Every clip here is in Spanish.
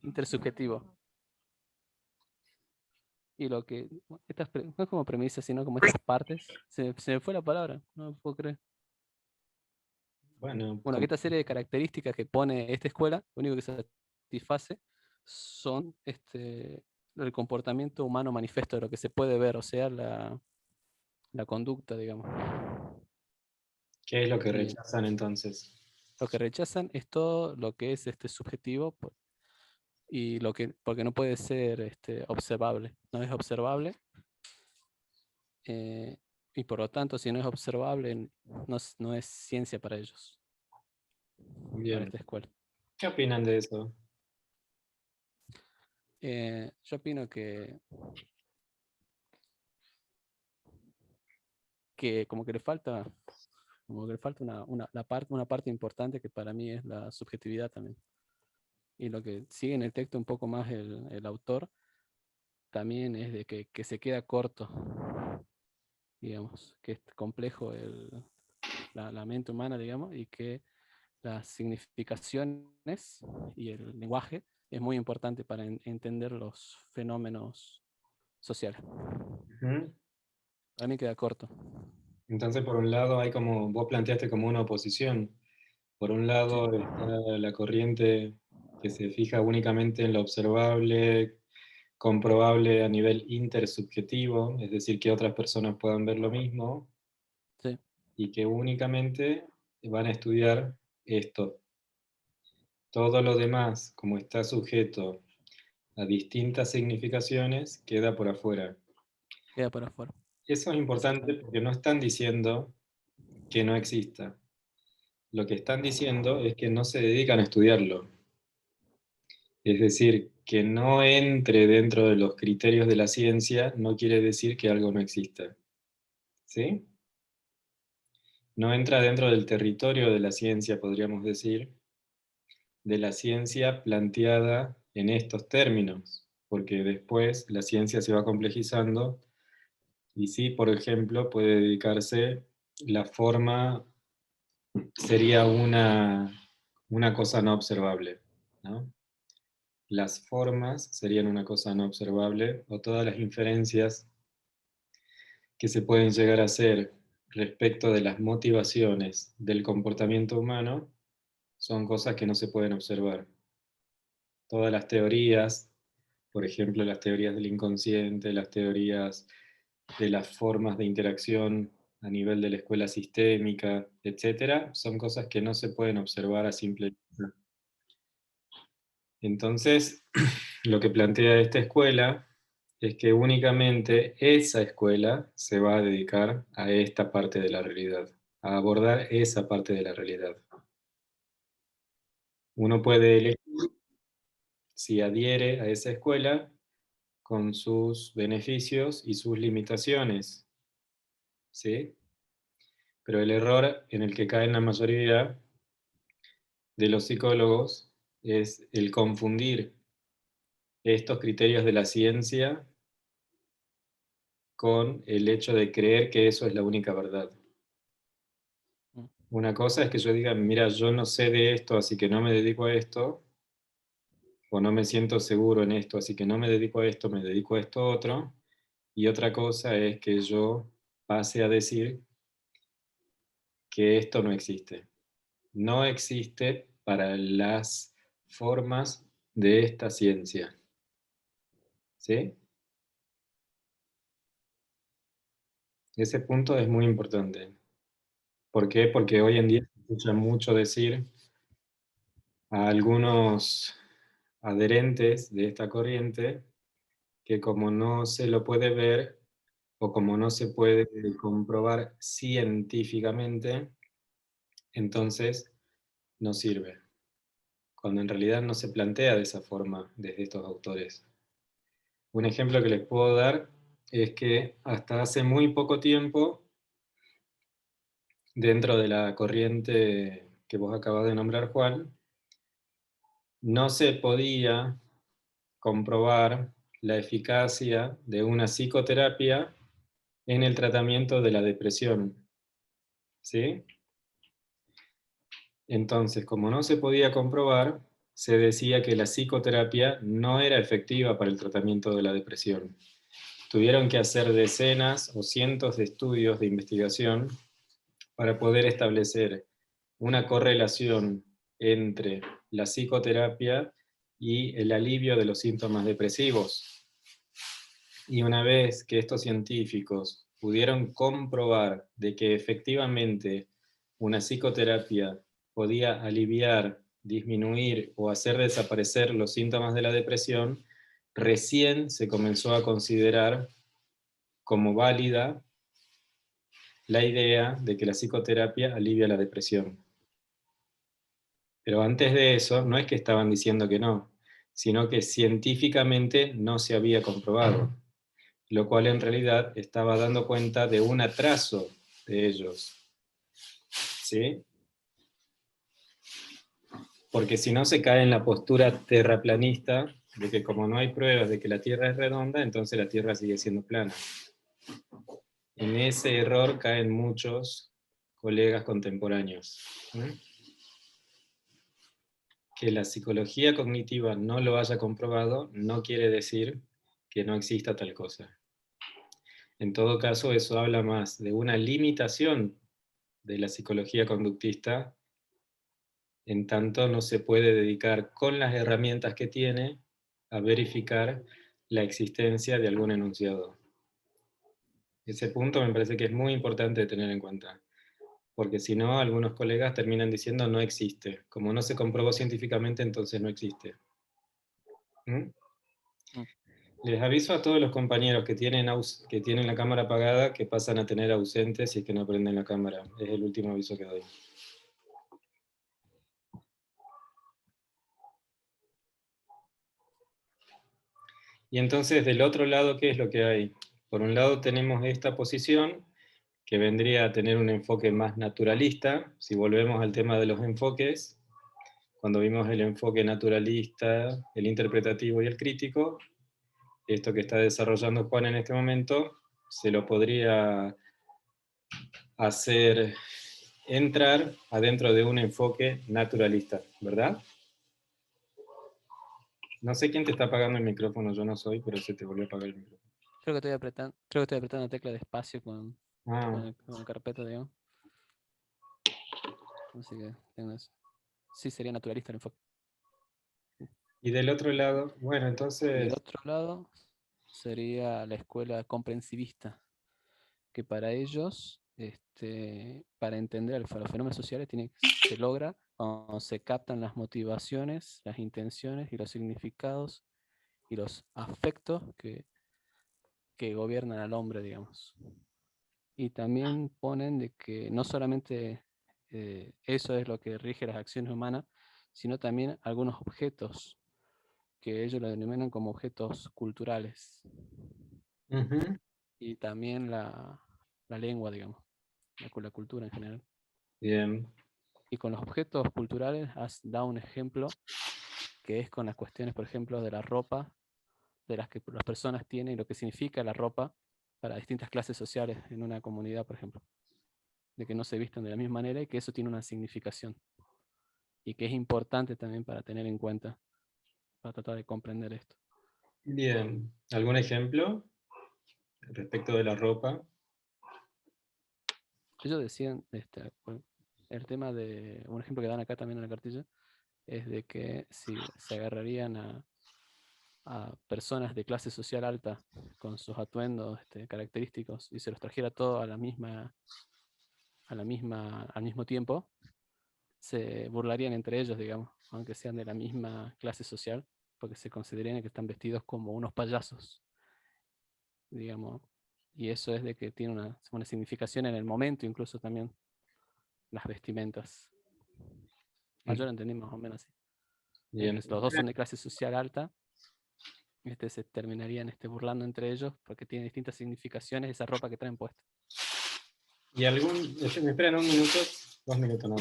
intersubjetivo. Y lo que, no es como premisa, sino como estas partes, se me fue la palabra, no puedo creer. Bueno, Bueno, que esta serie de características que pone esta escuela, lo único que satisface son el comportamiento humano manifiesto de lo que se puede ver, o sea, la conducta, digamos. ¿qué es lo que Y rechazan entonces? lo que rechazan es todo lo que es subjetivo y porque no puede ser observable. No es observable, eh, y por lo tanto, si no es observable, no es ciencia para ellos, para Bien, esta escuela. ¿qué opinan de eso? Yo opino que como que le falta una parte importante que para mí es la subjetividad también. Y lo que sigue en el texto un poco más el autor también es de que se queda corto, digamos, que es complejo la mente humana, digamos, y que las significaciones y el lenguaje es muy importante para entender los fenómenos sociales. Ujú. Para mí queda corto. Entonces, por un lado, hay como, vos planteaste como una oposición. Por un Sí, lado está la corriente que se fija únicamente en lo observable, comprobable a nivel intersubjetivo, es decir, que otras personas puedan ver lo mismo, sí, y que únicamente van a estudiar esto. Todo lo demás, como está sujeto a distintas significaciones, queda por afuera. queda por afuera. Eso es importante Exactamente. porque no están diciendo que no exista. Lo que están diciendo es que no se dedican a estudiarlo. Es decir, que no entre dentro de los criterios de la ciencia no quiere decir que algo no exista. ¿Sí? No entra dentro del territorio de la ciencia, podríamos decir, de la ciencia planteada en estos términos, porque después la ciencia se va complejizando y sí, por ejemplo, puede dedicarse, la forma sería una cosa no observable, ¿no? Las formas serían una cosa no observable o todas las inferencias que se pueden llegar a hacer respecto de las motivaciones del comportamiento humano son cosas que no se pueden observar. Todas las teorías, por ejemplo, las teorías del inconsciente, las teorías de las formas de interacción a nivel de la escuela sistémica, etcétera, son cosas que no se pueden observar a simple vista. Entonces, lo que plantea esta escuela es que únicamente esa escuela se va a dedicar a esta parte de la realidad, a abordar esa parte de la realidad. Uno puede elegir si adhiere a esa escuela con sus beneficios y sus limitaciones, ¿sí? Pero el error en el que caen la mayoría de los psicólogos es el confundir estos criterios de la ciencia con el hecho de creer que eso es la única verdad. Mm. Una cosa es que yo diga, mira, yo no sé de esto, así que no me dedico a esto, o no me siento seguro en esto, así que no me dedico a esto, me dedico a esto otro. Y otra cosa es que yo pase a decir que esto no existe. No existe para las formas de esta ciencia. ¿Sí? Ese punto es muy importante. ¿Por qué? Porque hoy en día se escucha mucho decir a algunos adherentes de esta corriente que como no se lo puede ver o como no se puede comprobar científicamente, entonces no sirve, cuando en realidad no se plantea de esa forma desde estos autores. Un ejemplo que les puedo dar es que hasta hace muy poco tiempo, dentro de la corriente que vos acabas de nombrar, Juan, no se podía comprobar la eficacia de una psicoterapia en el tratamiento de la depresión. ¿Sí? Entonces, como no se podía comprobar, se decía que la psicoterapia no era efectiva para el tratamiento de la depresión. Tuvieron que hacer decenas o cientos de estudios de investigación para poder establecer una correlación entre la psicoterapia y el alivio de los síntomas depresivos. Y una vez que estos científicos pudieron comprobar de que efectivamente una psicoterapia podía aliviar, disminuir o hacer desaparecer los síntomas de la depresión, recién se comenzó a considerar como válida la idea de que la psicoterapia alivia la depresión. Pero antes de eso, no es que estaban diciendo que no, sino que científicamente no se había comprobado, lo cual en realidad estaba dando cuenta de un atraso de ellos. ¿Sí? Porque si no se cae en la postura terraplanista de que como no hay pruebas de que la Tierra es redonda, entonces la Tierra sigue siendo plana. En ese error caen muchos colegas contemporáneos. Que la psicología cognitiva no lo haya comprobado no quiere decir que no exista tal cosa. En todo caso, eso habla más de una limitación de la psicología conductista, en tanto no se puede dedicar con las herramientas que tiene a verificar la existencia de algún enunciado. Ese punto me parece que es muy importante tener en cuenta, porque si no, algunos colegas terminan diciendo no existe. Como no se comprobó científicamente, entonces no existe. ¿Mm? Mm. Les aviso a todos los compañeros que tienen la cámara apagada que pasan a tener ausentes si es que no prenden la cámara. Es el último aviso que doy. Y entonces, del otro lado, ¿qué es lo que hay? Por un lado tenemos esta posición que vendría a tener un enfoque más naturalista. Si volvemos al tema de los enfoques, cuando vimos el enfoque naturalista, el interpretativo y el crítico, esto que está desarrollando Juan en este momento, se lo podría hacer entrar adentro de un enfoque naturalista, ¿verdad? No sé quién te está apagando el micrófono, yo no soy, pero se te volvió a apagar el micrófono. Creo que estoy apretando la tecla de espacio Ah, con la carpeta, digamos. Así que tengo eso. Sí, sería naturalista el enfoque. y del otro lado, bueno, Y del entonces, otro lado sería la escuela comprensivista, que para ellos, para entender los fenómenos sociales, se logra cuando se captan las motivaciones, las intenciones y los significados y los afectos que gobiernan al hombre, digamos. Y también ponen de que no solamente eso es lo que rige las acciones humanas, sino también algunos objetos que ellos lo denominan como objetos culturales. ujú, Y también la lengua, digamos, la cultura en general. bien, Y con los objetos culturales has dado un ejemplo que es con las cuestiones, por ejemplo, de la ropa, de las que las personas tienen y lo que significa la ropa para distintas clases sociales en una comunidad, por ejemplo, de que no se vistan de la misma manera y que eso tiene una significación y que es importante también para tener en cuenta, para tratar de comprender esto. bien. ¿Algún ejemplo respecto de la ropa? Ellos decían, el tema de, un ejemplo que dan acá también en la cartilla, es de que si se agarrarían a personas de clase social alta con sus atuendos característicos y se los trajera todo al mismo tiempo, se burlarían entre ellos, digamos, aunque sean de la misma clase social, porque se considerarían que están vestidos como unos payasos, digamos, y eso es de que tiene una significación en el momento, incluso también las vestimentas. Yo lo entendí más o menos así. Es que Bien. los dos son de clase social alta, se terminarían burlando entre ellos porque tiene distintas significaciones esa ropa que traen puesta. ¿Y me esperan un minuto? 2 minutos, no.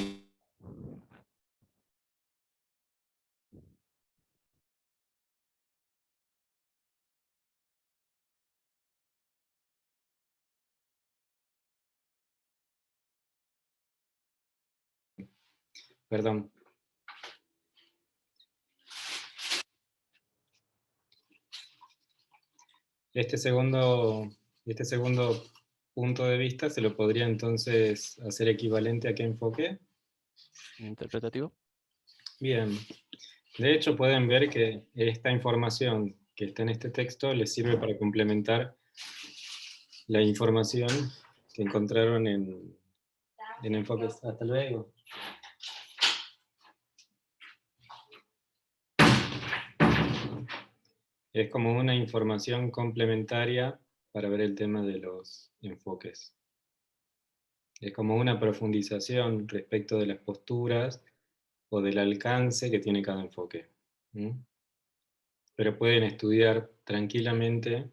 Perdón. Este segundo, este segundo punto de vista se lo podría entonces hacer equivalente a qué enfoque. Interpretativo. Bien. De hecho, pueden ver que esta información que está en este texto les sirve para complementar la información que encontraron en enfoques. Hasta luego. Es como una información complementaria para ver el tema de los enfoques. Es como una profundización respecto de las posturas o del alcance que tiene cada enfoque. ¿Mm? Pero pueden estudiar tranquilamente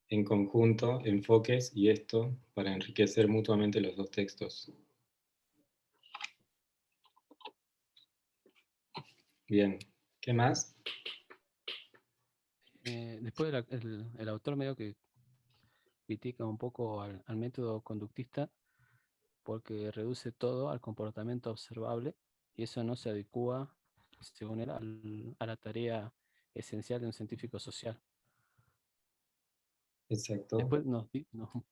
en conjunto enfoques y esto para enriquecer mutuamente los dos textos. Bien, ¿qué más? Después el autor medio que critica un poco al método conductista porque reduce todo al comportamiento observable y eso no se adecua, según él, a la tarea esencial de un científico social. Exacto. Después nos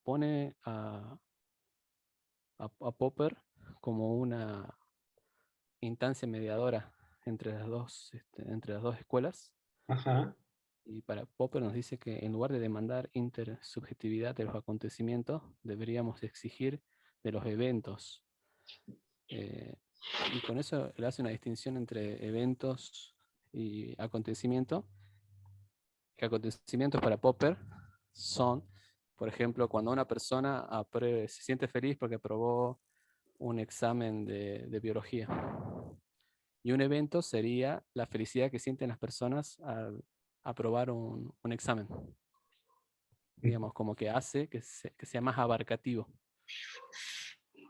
pone a Popper como una instancia mediadora entre las dos escuelas. Ajá. Y para Popper nos dice que en lugar de demandar intersubjetividad de los acontecimientos, deberíamos exigir de los eventos. Eh, y con eso él hace una distinción entre eventos y acontecimientos. Que acontecimientos para Popper son, por ejemplo, cuando una persona se siente feliz porque aprobó un examen de biología. Y un evento sería la felicidad que sienten las personas al aprobar un examen. Digamos, como que hace que sea más abarcativo.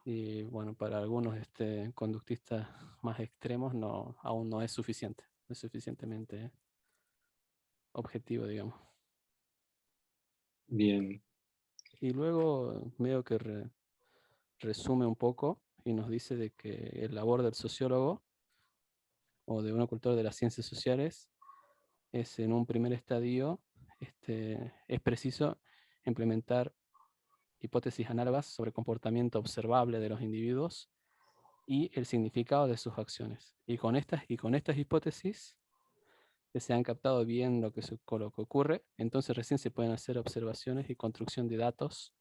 Y bueno, para algunos conductistas más extremos aún no es suficiente, no es suficientemente objetivo, digamos. Bien. Y luego medio que resume un poco y nos dice de que el labor del sociólogo o de un ocultor de las ciencias sociales es en un primer estadio, es preciso implementar hipótesis análogas sobre comportamiento observable de los individuos y el significado de sus acciones. Y con estas hipótesis que se han captado bien lo que ocurre, entonces recién se pueden hacer observaciones y construcción de datos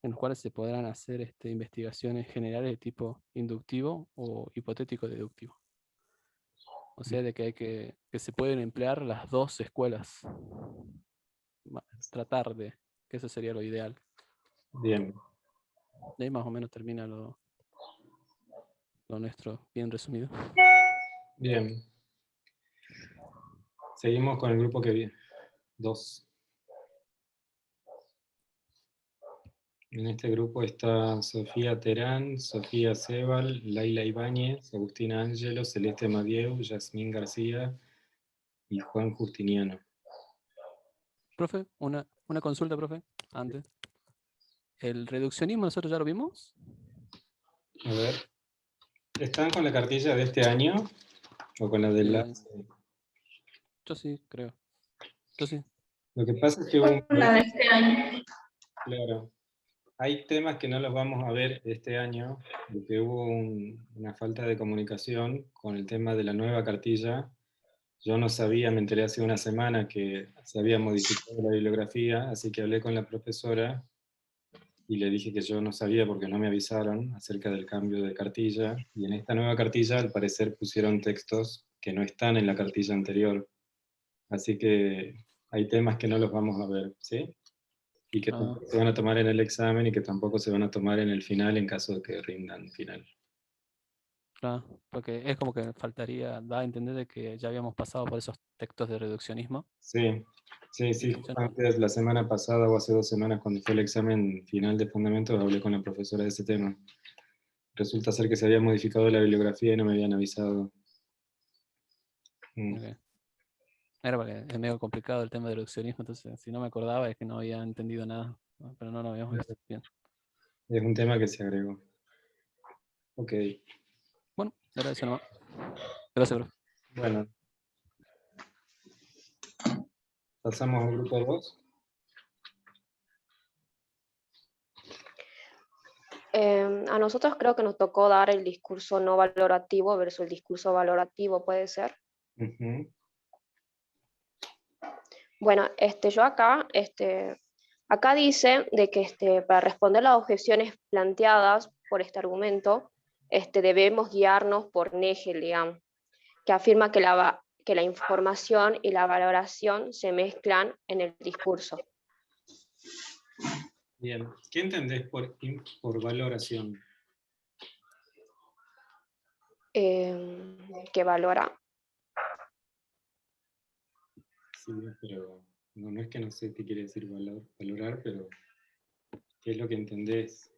en los cuales se podrán hacer investigaciones generales de tipo inductivo o hipotético deductivo. O sea, de que se pueden emplear las dos escuelas. Tratar de, que eso sería lo ideal. Bien. De ahí más o menos termina lo nuestro, bien resumido. Bien. Seguimos con el grupo que viene. 2. En este grupo está Sofía Terán, Sofía Sebal, Laila Ibáñez, Agustina Ángelo, Celeste Madieu, Yasmín García y Juan Justiniano. Profe, una consulta, profe, antes. ¿El reduccionismo nosotros ya lo vimos? A ver, ¿están con la cartilla de este año o con la del Eh, lado? yo sí, creo. Yo sí. Lo que pasa es que hubo un La problema, de este año. claro. Hay temas que no los vamos a ver este año, porque hubo una falta de comunicación con el tema de la nueva cartilla. Yo no sabía, me enteré hace una semana que se había modificado la bibliografía, así que hablé con la profesora y le dije que yo no sabía porque no me avisaron acerca del cambio de cartilla. Y en esta nueva cartilla, al parecer, pusieron textos que no están en la cartilla anterior. Así que hay temas que no los vamos a ver, ¿sí? Y que Ah, tampoco se van a tomar en el examen y que tampoco se van a tomar en el final en caso de que rindan final. claro. Porque es como que faltaría, da a entender de que ya habíamos pasado por esos textos de reduccionismo. Sí, sí, Y sí, que yo no. justamente la semana pasada o hace 2 semanas cuando fue el examen final de fundamentos hablé con la profesora de ese tema. Resulta ser que se había modificado la bibliografía y no me habían avisado. Mm, Ok. Era porque es medio complicado el tema del reduccionismo, entonces si no me acordaba es que no había entendido nada. ¿No? Pero no lo habíamos visto. Bien. Es un tema que se agregó. Ok, Bueno, era eso nomás. Gracias, profe. bueno, Pasamos al grupo 2. A nosotros creo que nos tocó dar el discurso no valorativo versus el discurso valorativo, ¿puede ser? Ujú. Bueno, yo acá dice de que para responder las objeciones planteadas por este argumento, debemos guiarnos por Nagel, que afirma que la información y la valoración se mezclan en el discurso. Bien, ¿qué entendés por valoración? Que valora. Sí, pero no es que no sé qué quiere decir valorar, pero ¿qué es lo que entendés?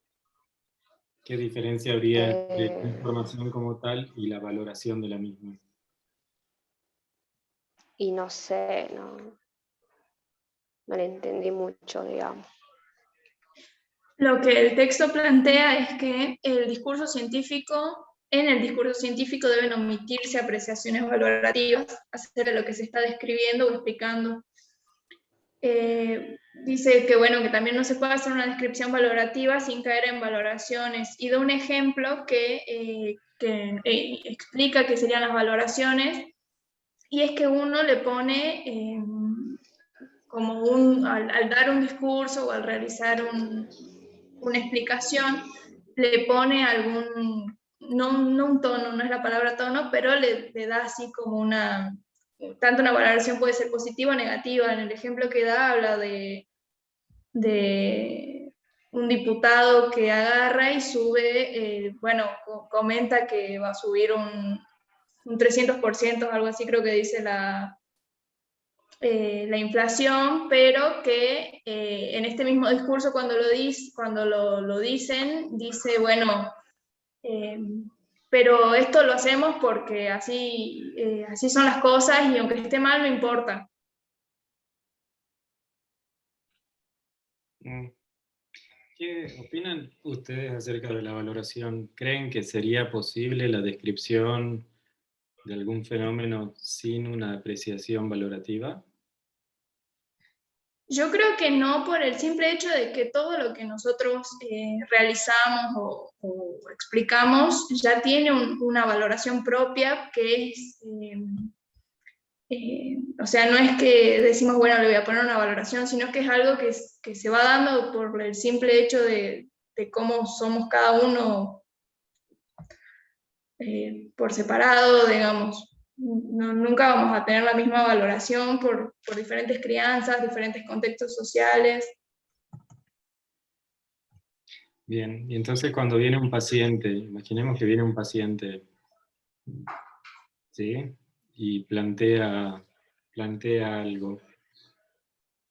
¿Qué diferencia habría entre la eh, información como tal y la valoración de la misma? y no sé, no le entendí mucho, digamos. Lo que el texto plantea es que en el discurso científico deben omitirse apreciaciones valorativas acerca de lo que se está describiendo o explicando. Dice que, bueno, que también no se puede hacer una descripción valorativa sin caer en valoraciones, y da un ejemplo que explica qué serían las valoraciones, y es que uno le pone al dar un discurso o al realizar una explicación, le pone no un tono, no es la palabra tono, pero le da así como tanto una valoración puede ser positiva o negativa. En el ejemplo que da, habla de un diputado que agarra y sube, comenta que va a subir un 300%, algo así creo que dice la inflación, pero que en este mismo discurso cuando lo dicen, dice, bueno, pero esto lo hacemos porque así son las cosas y aunque esté mal, no importa. ¿Qué opinan ustedes acerca de la valoración? ¿Creen que sería posible la descripción de algún fenómeno sin una apreciación valorativa? Yo creo que no, por el simple hecho de que todo lo que nosotros realizamos o explicamos ya tiene una valoración propia que es, o sea, no es que decimos, bueno, le voy a poner una valoración, sino que es algo que se va dando por el simple hecho de cómo somos cada uno por separado, digamos. Nunca vamos a tener la misma valoración por diferentes crianzas, diferentes contextos sociales. Bien, y entonces cuando viene un paciente, imaginemos que viene un paciente, ¿sí? Y plantea algo.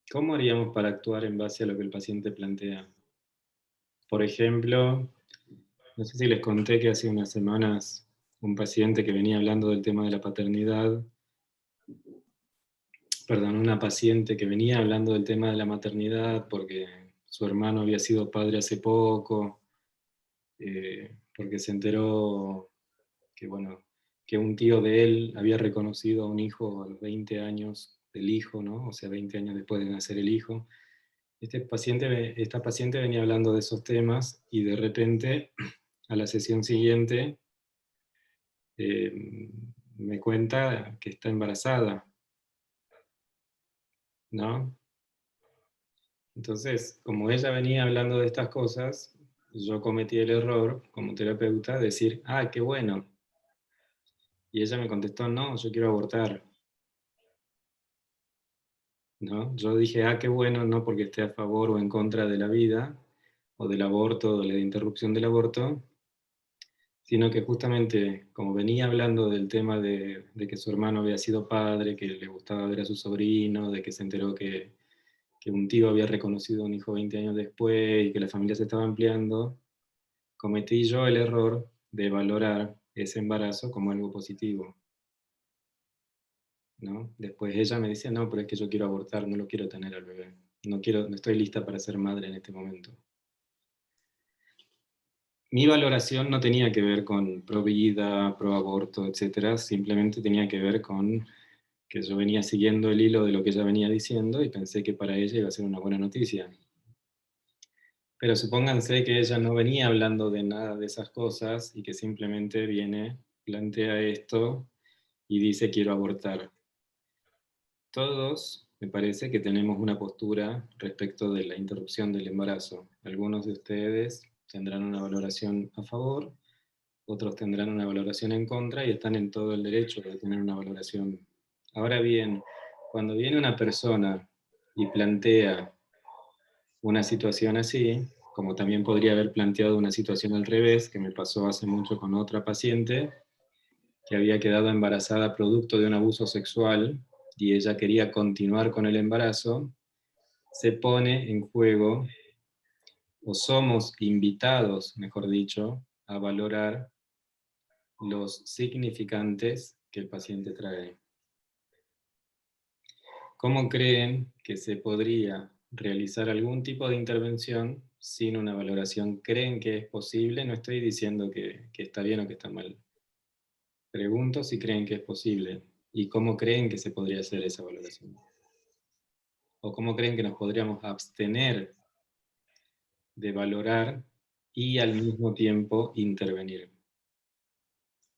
¿Cómo haríamos para actuar en base a lo que el paciente plantea? Por ejemplo, no sé si les conté que hace unas semanas un paciente que venía hablando del tema de la paternidad, una paciente que venía hablando del tema de la maternidad porque su hermano había sido padre hace poco, porque se enteró que, bueno, que un tío de él había reconocido a un hijo a los 20 años del hijo, ¿no? O sea, 20 años después de nacer el hijo. Esta paciente venía hablando de esos temas y de repente, a la sesión siguiente, me cuenta que está embarazada, ¿no? Entonces, como ella venía hablando de estas cosas, yo cometí el error como terapeuta de decir, ah, qué bueno. Y ella me contestó, no, yo quiero abortar. ¿No? Yo dije, ah, qué bueno, no porque esté a favor o en contra de la vida, o del aborto, o de la interrupción del aborto, sino que justamente como venía hablando del tema de que su hermano había sido padre, que le gustaba ver a su sobrino, de que se enteró que un tío había reconocido a un hijo 20 años después y que la familia se estaba ampliando, cometí yo el error de valorar ese embarazo como algo positivo, ¿no? Después ella me dice, no, pero es que yo quiero abortar, no lo quiero tener al bebé. No estoy lista para ser madre en este momento. Mi valoración no tenía que ver con pro vida, pro aborto, etcétera, simplemente tenía que ver con que yo venía siguiendo el hilo de lo que ella venía diciendo y pensé que para ella iba a ser una buena noticia. Pero supónganse que ella no venía hablando de nada de esas cosas y que simplemente viene, plantea esto y dice quiero abortar. Todos, me parece que tenemos una postura respecto de la interrupción del embarazo. Algunos de ustedes tendrán una valoración a favor, otros tendrán una valoración en contra y están en todo el derecho de tener una valoración. Ahora bien, cuando viene una persona y plantea una situación así, como también podría haber planteado una situación al revés, que me pasó hace mucho con otra paciente, que había quedado embarazada producto de un abuso sexual y ella quería continuar con el embarazo, se pone en juego, o somos invitados, mejor dicho, a valorar los significantes que el paciente trae. ¿Cómo creen que se podría realizar algún tipo de intervención sin una valoración? ¿Creen que es posible? No estoy diciendo que está bien o que está mal. Pregunto si creen que es posible y cómo creen que se podría hacer esa valoración. O cómo creen que nos podríamos abstener de valorar y al mismo tiempo intervenir.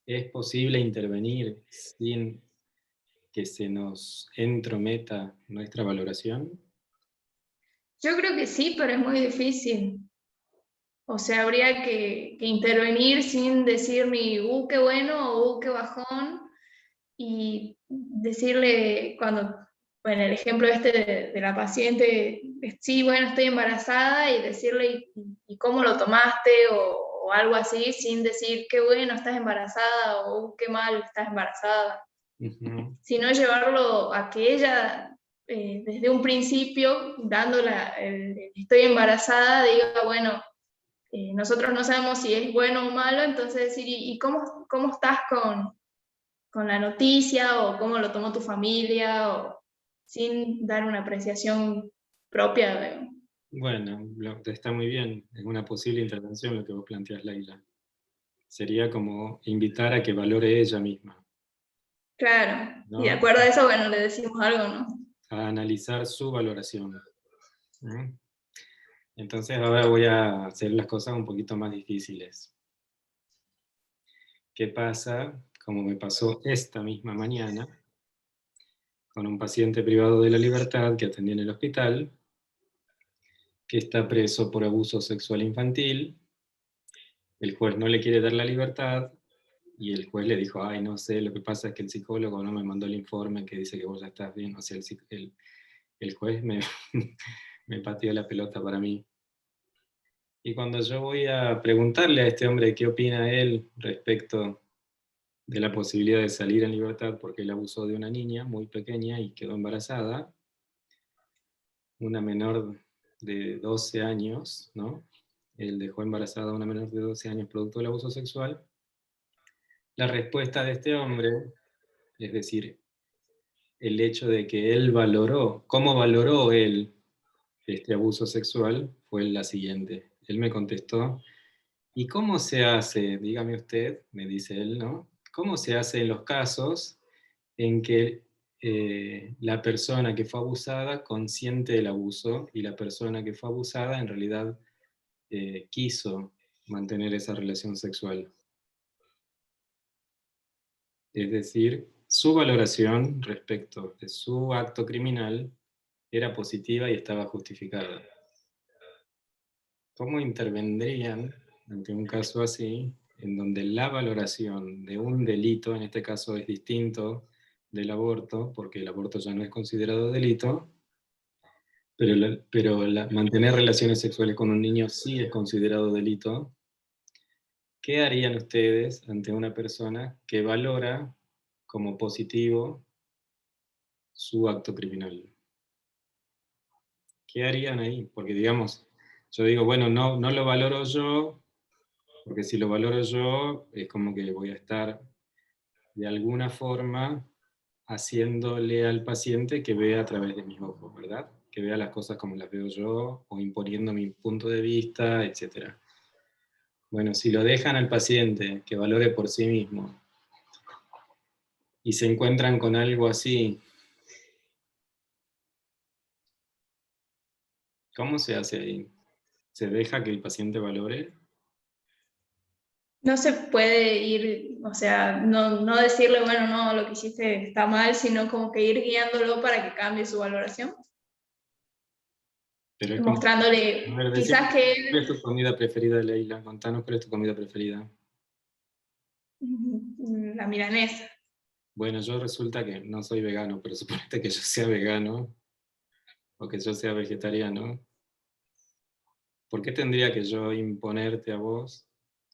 ¿Es posible intervenir sin que se nos entrometa nuestra valoración? Yo creo que sí, pero es muy difícil. O sea, habría que intervenir sin decir ni, qué bueno o qué bajón, y decirle cuando, bueno, el ejemplo este de la paciente, sí, bueno, estoy embarazada, y decirle, ¿y cómo lo tomaste? O algo así, sin decir, qué bueno, estás embarazada, o qué mal, estás embarazada. Uh-huh. Sino llevarlo a que ella, desde un principio, dándola, estoy embarazada, diga, bueno, nosotros no sabemos si es bueno o malo, entonces decir, ¿y cómo estás con la noticia? ¿O cómo lo tomó tu familia? O sin dar una apreciación propia. Bueno, está muy bien. Es una posible intervención lo que vos planteás, Laila. Sería como invitar a que valore ella misma, Claro, ¿no? y de acuerdo a eso, bueno, le decimos algo, ¿no? A analizar su valoración. ¿Mm? Entonces ahora voy a hacer las cosas un poquito más difíciles. ¿Qué pasa? Como me pasó esta misma mañana, con un paciente privado de la libertad que atendí en el hospital, que está preso por abuso sexual infantil. El juez no le quiere dar la libertad y el juez le dijo, ay, no sé, lo que pasa es que el psicólogo no me mandó el informe que dice que vos ya estás bien. O sea, el juez me pateó la pelota para mí. Y cuando yo voy a preguntarle a este hombre qué opina él respecto de la posibilidad de salir en libertad porque él abusó de una niña muy pequeña y quedó embarazada, una menor de 12 años, ¿no? Él dejó embarazada a una menor de 12 años producto del abuso sexual. La respuesta de este hombre, es decir, el hecho de que él valoró, cómo valoró él este abuso sexual, fue la siguiente. Él me contestó, ¿y cómo se hace, dígame usted, me dice él, ¿no? ¿Cómo se hace en los casos en que la persona que fue abusada consiente el abuso y la persona que fue abusada en realidad quiso mantener esa relación sexual? Es decir, su valoración respecto de su acto criminal era positiva y estaba justificada. ¿Cómo intervendrían ante un caso así, en donde la valoración de un delito, en este caso es distinto del aborto, porque el aborto ya no es considerado delito, pero mantener relaciones sexuales con un niño sí es considerado delito? ¿Qué harían ustedes ante una persona que valora como positivo su acto criminal? ¿Qué harían ahí? Porque digamos, yo digo, bueno, no lo valoro yo, porque si lo valoro yo, es como que voy a estar de alguna forma haciéndole al paciente que vea a través de mis ojos, ¿verdad? Que vea las cosas como las veo yo, o imponiendo mi punto de vista, etc. Bueno, si lo dejan al paciente que valore por sí mismo, y se encuentran con algo así, ¿cómo se hace ahí? ¿Se deja que el paciente valore? No se puede ir, o sea, no decirle, bueno, no, lo que hiciste está mal, sino como que ir guiándolo para que cambie su valoración. Pero es como, a Mostrándole ver, decime, quizás que ¿cuál es tu comida preferida, Leila? Contanos cuál es tu comida preferida. la milanesa. Bueno, yo resulta que no soy vegano, pero suponete que yo sea vegano o que yo sea vegetariano. ¿Por qué tendría que yo imponerte a vos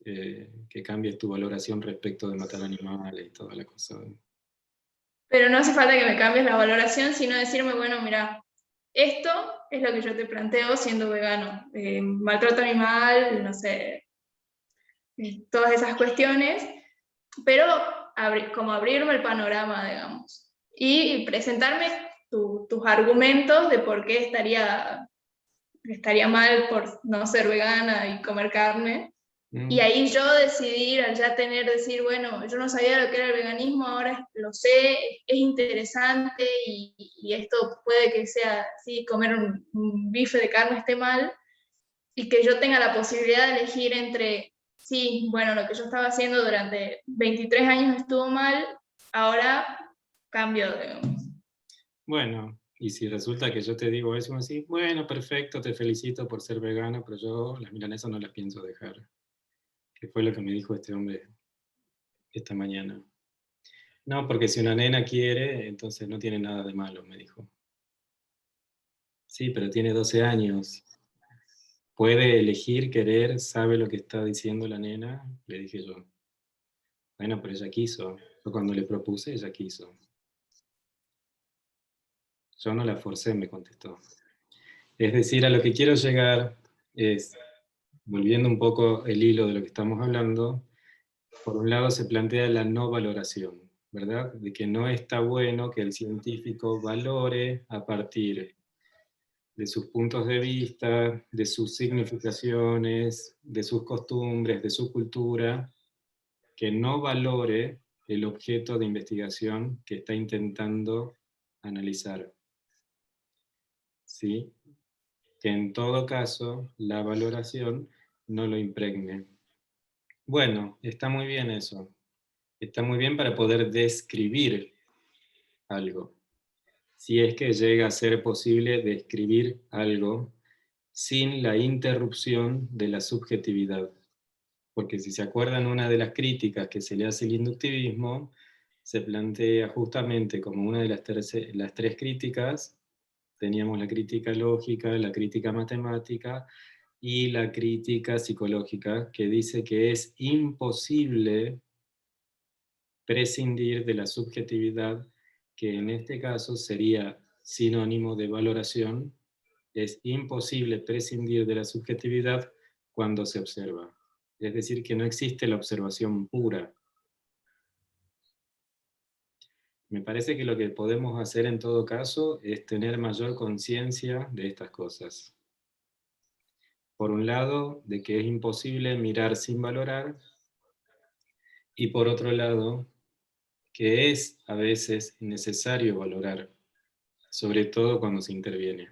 que cambies tu valoración respecto de matar animales y toda la cosa? Pero no hace falta que me cambies la valoración, sino decirme, bueno, mira, esto es lo que yo te planteo siendo vegano. Maltrato animal, no sé, todas esas cuestiones, pero como abrirme el panorama, digamos, y presentarme tus argumentos de por qué estaría mal por no ser vegana y comer carne. Y ahí yo decidir, al ya decir, bueno, yo no sabía lo que era el veganismo, ahora lo sé, es interesante y esto puede que sea, sí, comer un bife de carne esté mal, y que yo tenga la posibilidad de elegir entre, sí, bueno, lo que yo estaba haciendo durante 23 años estuvo mal, ahora cambio, digamos. Bueno, y si resulta que yo te digo eso, así, bueno, perfecto, te felicito por ser vegano, pero yo las milanesas no las pienso dejar. Que fue lo que me dijo este hombre esta mañana. No, porque si una nena quiere, entonces no tiene nada de malo, me dijo. Sí, pero tiene 12 años. Puede elegir, querer, sabe lo que está diciendo la nena, le dije yo. Bueno, pero ella quiso. Yo cuando le propuse, ella quiso. Yo no la forcé, me contestó. Es decir, a lo que quiero llegar es, volviendo un poco el hilo de lo que estamos hablando, por un lado se plantea la no valoración, ¿verdad? De que no está bueno que el científico valore a partir de sus puntos de vista, de sus significaciones, de sus costumbres, de su cultura, que no valore el objeto de investigación que está intentando analizar. ¿Sí? Que en todo caso la valoración no lo impregne. Bueno, está muy bien eso. Está muy bien para poder describir algo. Si es que llega a ser posible describir algo sin la interrupción de la subjetividad. Porque si se acuerdan, una de las críticas que se le hace al inductivismo se plantea justamente como una de las tres críticas. Teníamos la crítica lógica, la crítica matemática y la crítica psicológica, que dice que es imposible prescindir de la subjetividad, que en este caso sería sinónimo de valoración. Es imposible prescindir de la subjetividad cuando se observa. Es decir, que no existe la observación pura. Me parece que lo que podemos hacer en todo caso es tener mayor conciencia de estas cosas. Por un lado, de que es imposible mirar sin valorar, y por otro lado, que es a veces necesario valorar, sobre todo cuando se interviene,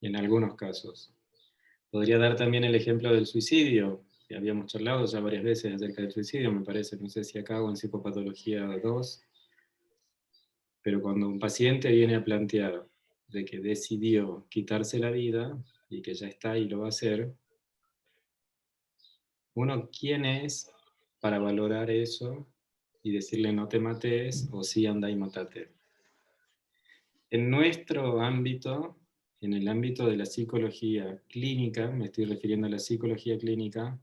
en algunos casos. Podría dar también el ejemplo del suicidio, que habíamos charlado ya varias veces acerca del suicidio, me parece, no sé si acá o en Psicopatología 2, pero cuando un paciente viene a plantear de que decidió quitarse la vida y que ya está y lo va a hacer, uno, ¿quién es para valorar eso y decirle no te mates o sí anda y matate? En nuestro ámbito, en el ámbito de la psicología clínica, me estoy refiriendo a la psicología clínica,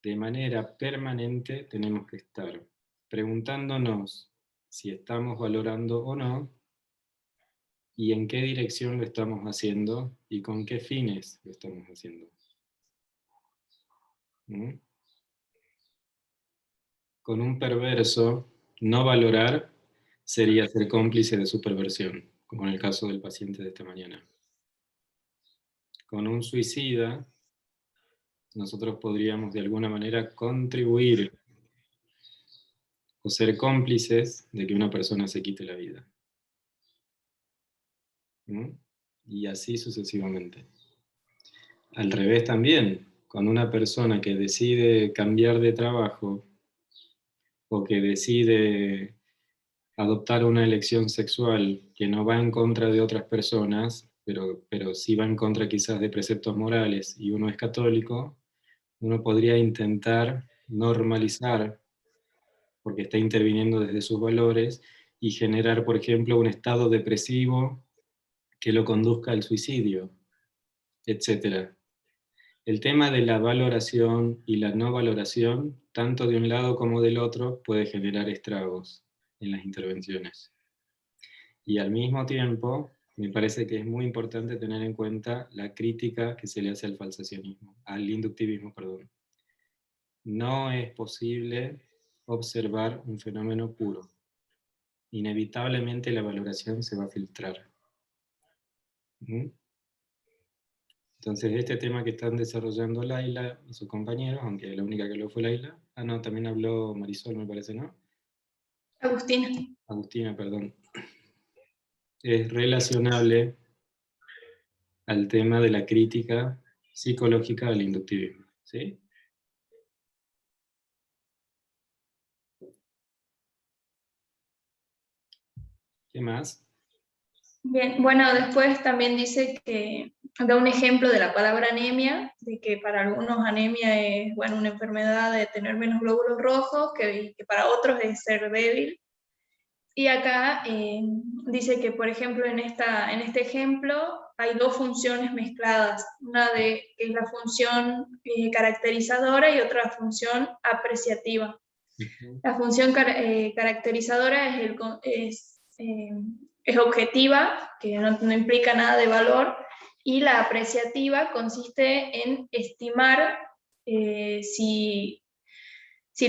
de manera permanente tenemos que estar preguntándonos si estamos valorando o no y en qué dirección lo estamos haciendo y con qué fines lo estamos haciendo. ¿Mm? Con un perverso, no valorar sería ser cómplice de su perversión, como en el caso del paciente de esta mañana. Con un suicida, nosotros podríamos de alguna manera contribuir o ser cómplices de que una persona se quite la vida. ¿Mm? Y así sucesivamente. Al revés también, con una persona que decide cambiar de trabajo o que decide adoptar una elección sexual que no va en contra de otras personas, pero sí va en contra quizás de preceptos morales, y uno es católico, uno podría intentar normalizar, porque está interviniendo desde sus valores, y generar, por ejemplo, un estado depresivo que lo conduzca al suicidio, etc. El tema de la valoración y la no valoración, tanto de un lado como del otro, puede generar estragos en las intervenciones. Y al mismo tiempo, me parece que es muy importante tener en cuenta la crítica que se le hace al falsacionismo, al inductivismo, perdón. No es posible observar un fenómeno puro. Inevitablemente la valoración se va a filtrar. ¿Mm? Entonces, este tema que están desarrollando Laila y sus compañeros, aunque la única que habló fue Laila, no, también habló Marisol, me parece, ¿no? Agustina. Agustina, perdón. Es relacionable al tema de la crítica psicológica al inductivismo, ¿sí? ¿Qué más? Bien, bueno, después también dice que da un ejemplo de la palabra anemia, de que para algunos anemia es, bueno, una enfermedad de tener menos glóbulos rojos, que para otros es ser débil. Y acá dice que, por ejemplo, en este ejemplo hay dos funciones mezcladas, que es la función caracterizadora y otra función apreciativa. Uh-huh. La función caracterizadora es objetiva, que no implica nada de valor, y la apreciativa consiste en estimar si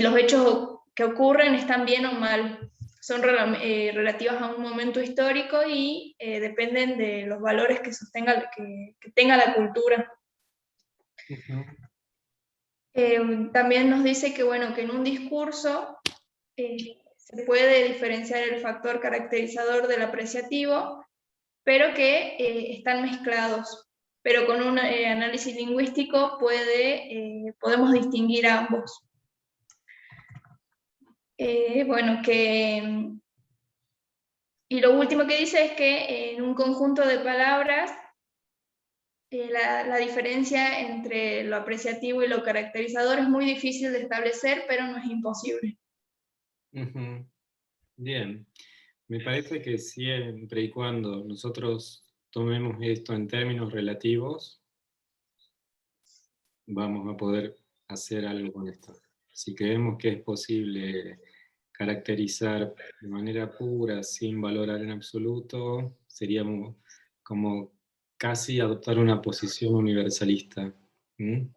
los hechos que ocurren están bien o mal. Son relativas a un momento histórico y dependen de los valores que tenga la cultura. Uh-huh. También nos dice que, bueno, que en un discurso se puede diferenciar el factor caracterizador del apreciativo, pero que están mezclados. Pero con un análisis lingüístico podemos distinguir ambos. Bueno, y lo último que dice es que en un conjunto de palabras la diferencia entre lo apreciativo y lo caracterizador es muy difícil de establecer, pero no es imposible. Uh-huh. Bien, me parece que siempre y cuando nosotros tomemos esto en términos relativos, vamos a poder hacer algo con esto. Si creemos que es posible caracterizar de manera pura, sin valorar en absoluto, seríamos como casi adoptar una posición universalista, ¿m?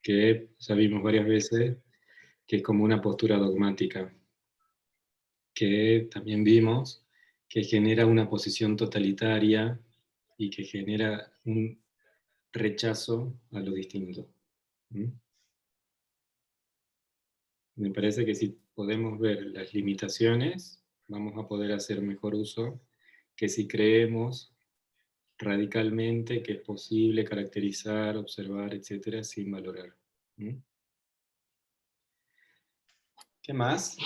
Que ya vimos varias veces, que es como una postura dogmática, que también vimos que genera una posición totalitaria y que genera un rechazo a lo distinto. ¿M? Me parece que si podemos ver las limitaciones, vamos a poder hacer mejor uso que si creemos radicalmente que es posible caracterizar, observar, etcétera, sin valorar. ¿Mm? ¿Qué más?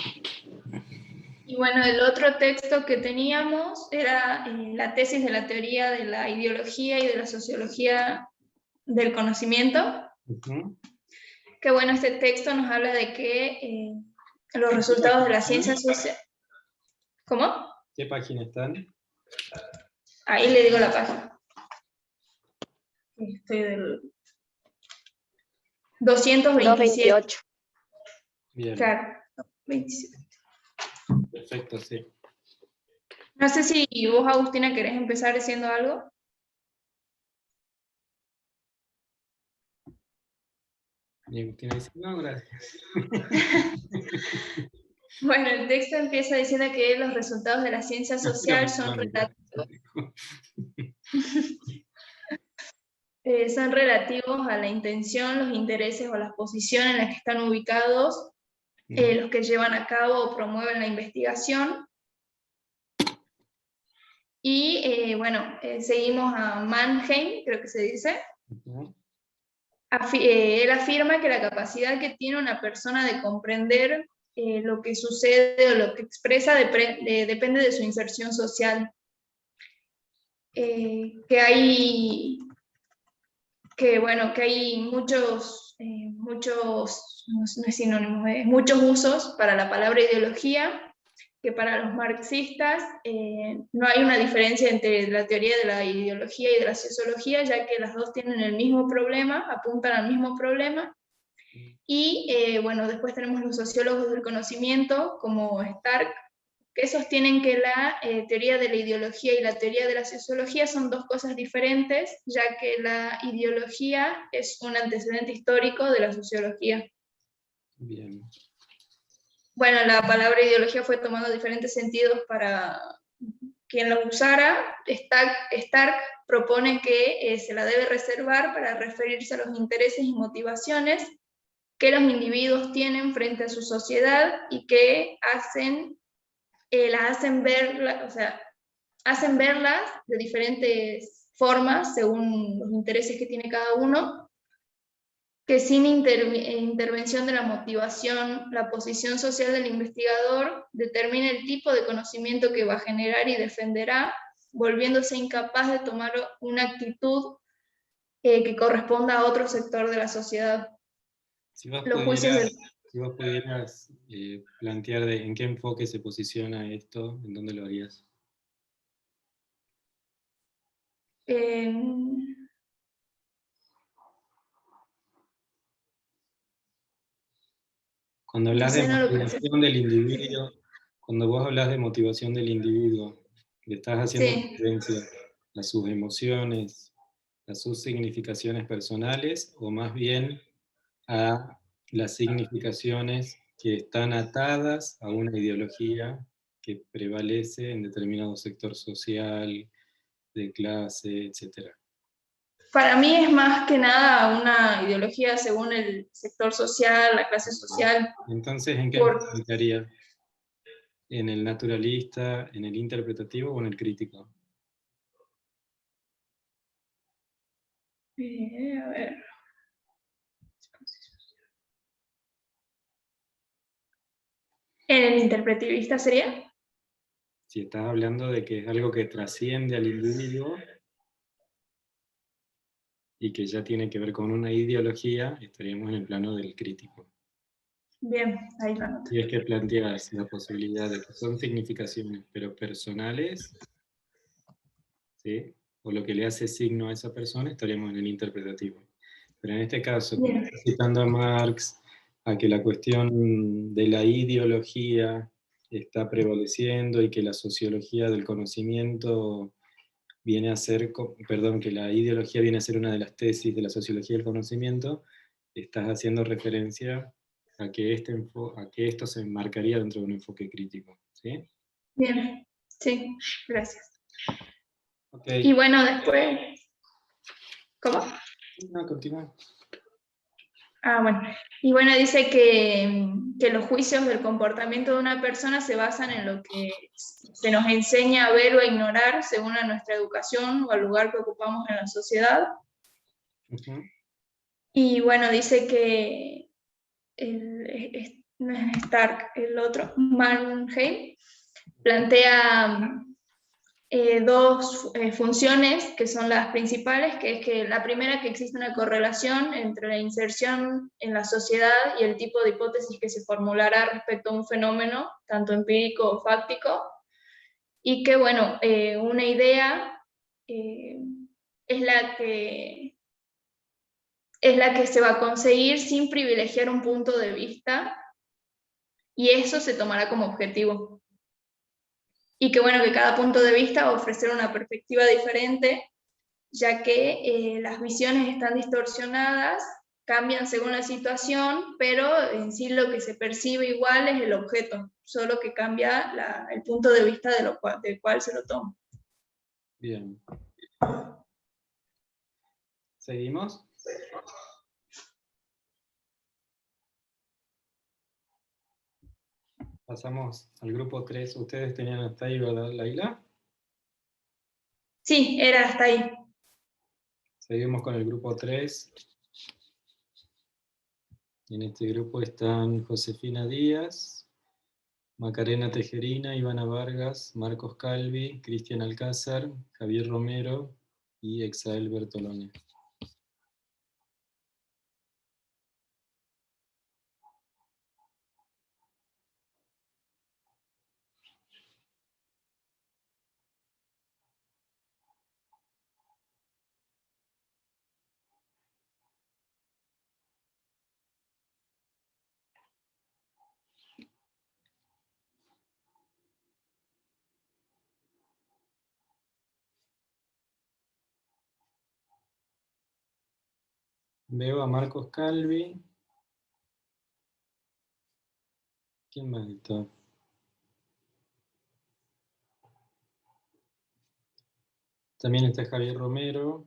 Y bueno, el otro texto que teníamos era la tesis de la teoría de la ideología y de la sociología del conocimiento. Uh-huh. Que bueno, este texto nos habla de que los resultados de la ciencia social... ¿Cómo? ¿Qué página están? Ahí le digo la página. Estoy del 227. 228. Bien. Claro, 27. Perfecto, sí. No sé si vos, Agustina, querés empezar diciendo algo. Y Agustina dice, no, gracias. Bueno, el texto empieza diciendo que los resultados de la ciencia social son relativos a la intención, los intereses o las posiciones en las que están ubicados los que llevan a cabo o promueven la investigación. Y bueno, seguimos a Mannheim, creo que se dice. Él afirma que la capacidad que tiene una persona de comprender lo que sucede o lo que expresa depende de su inserción social. Que hay muchos, no es sinónimo, muchos usos para la palabra ideología, que para los marxistas no hay una diferencia entre la teoría de la ideología y de la sociología, ya que las dos tienen el mismo problema, apuntan al mismo problema. Y bueno, después tenemos los sociólogos del conocimiento, como Stark, que sostienen que la teoría de la ideología y la teoría de la sociología son dos cosas diferentes, ya que la ideología es un antecedente histórico de la sociología. Bien. Bueno, la palabra ideología fue tomando diferentes sentidos para quien la usara. Stark propone que se la debe reservar para referirse a los intereses y motivaciones que los individuos tienen frente a su sociedad y que las hacen verlas de diferentes formas según los intereses que tiene cada uno, que sin intervención de la motivación, la posición social del investigador determina el tipo de conocimiento que va a generar y defenderá, volviéndose incapaz de tomar una actitud que corresponda a otro sector de la sociedad. Si vos Los juicios pudieras plantear en qué enfoque se posiciona esto, ¿en dónde lo harías? Cuando hablas de motivación del individuo, cuando vos hablas de motivación del individuo, ¿le estás haciendo referencia a sus emociones, a sus significaciones personales, o más bien a las significaciones que están atadas a una ideología que prevalece en determinado sector social, de clase, etcétera? Para mí es más que nada una ideología según el sector social, la clase social. Entonces, ¿en qué me explicaría? ¿En el naturalista, en el interpretativo o en el crítico? A ver. ¿En el interpretivista sería? Si estás hablando de que es algo que trasciende al individuo y que ya tiene que ver con una ideología, estaríamos en el plano del crítico. Bien, ahí lo anoto. Y es que planteas la posibilidad de que son significaciones, pero personales, ¿sí? O lo que le hace signo a esa persona, estaríamos en el interpretativo. Pero en este caso, citando a Marx, a que la cuestión de la ideología está prevaleciendo y que la sociología del conocimiento viene a ser, que la ideología viene a ser una de las tesis de la sociología del conocimiento, estás haciendo referencia a que esto se enmarcaría dentro de un enfoque crítico, ¿sí? Bien, sí, gracias. Okay. Y bueno, después... ¿Cómo? No, continúa. Bueno. Y bueno, dice que los juicios del comportamiento de una persona se basan en lo que se nos enseña a ver o a ignorar según a nuestra educación o al lugar que ocupamos en la sociedad. Y bueno, dice que no es Stark, el otro, Mannheim, plantea dos funciones que son las principales, que es que la primera, que existe una correlación entre la inserción en la sociedad y el tipo de hipótesis que se formulará respecto a un fenómeno, tanto empírico o fáctico, y que, bueno, una idea es la que se va a conseguir sin privilegiar un punto de vista, y eso se tomará como objetivo. Y que bueno, que cada punto de vista va a ofrecer una perspectiva diferente, ya que las visiones están distorsionadas, cambian según la situación, pero en sí lo que se percibe igual es el objeto, solo que cambia el punto de vista del cual se lo toma. Bien. ¿Seguimos? Pasamos al grupo 3. Ustedes tenían hasta ahí, ¿verdad, Laila? Sí, era hasta ahí. Seguimos con el grupo 3. En este grupo están Josefina Díaz, Macarena Tejerina, Ivana Vargas, Marcos Calvi, Cristian Alcázar, Javier Romero y Exael Bertolone. Veo a Marcos Calvi. ¿Quién más está? También está Javier Romero.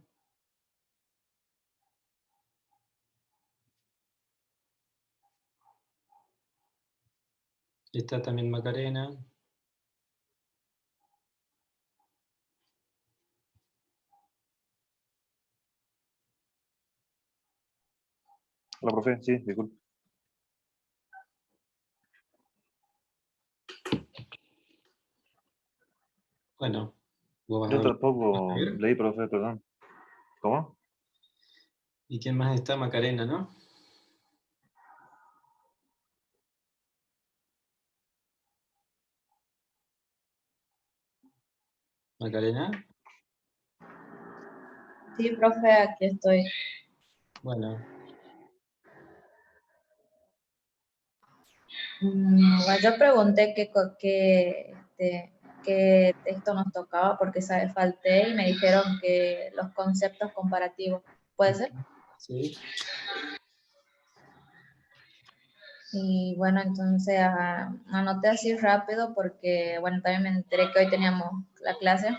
Está también Macarena. Hola, profe, sí, disculpe. Bueno, vos vas a Yo hablar. tampoco Javier. leí, profe, perdón. ¿Cómo? ¿Y quién más está? Macarena, ¿no? Macarena. Sí, profe, aquí estoy. Bueno, Bueno, yo pregunté qué texto nos tocaba porque falté y me dijeron que los conceptos comparativos. ¿Puede ser? sí. Y bueno, entonces anoté así rápido porque, bueno, también me enteré que hoy teníamos la clase.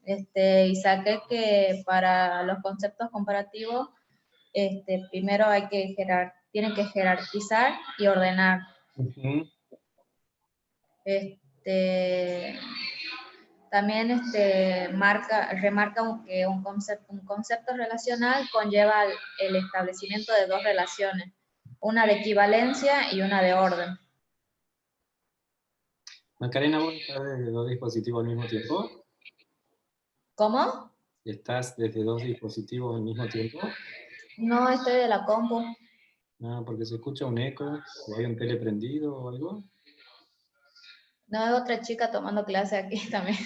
Y saqué que para los conceptos comparativos, primero tienen que jerarquizar y ordenar. Ujú. También remarca que un concepto relacional conlleva el establecimiento de dos relaciones, una de equivalencia y una de orden. Macarena, ¿vos estás desde dos dispositivos al mismo tiempo? ¿Cómo? ¿Estás desde dos dispositivos al mismo tiempo? No, estoy de la compu. Ah, porque se escucha un eco, o hay un tele prendido o algo. No, hay otra chica tomando clase aquí también.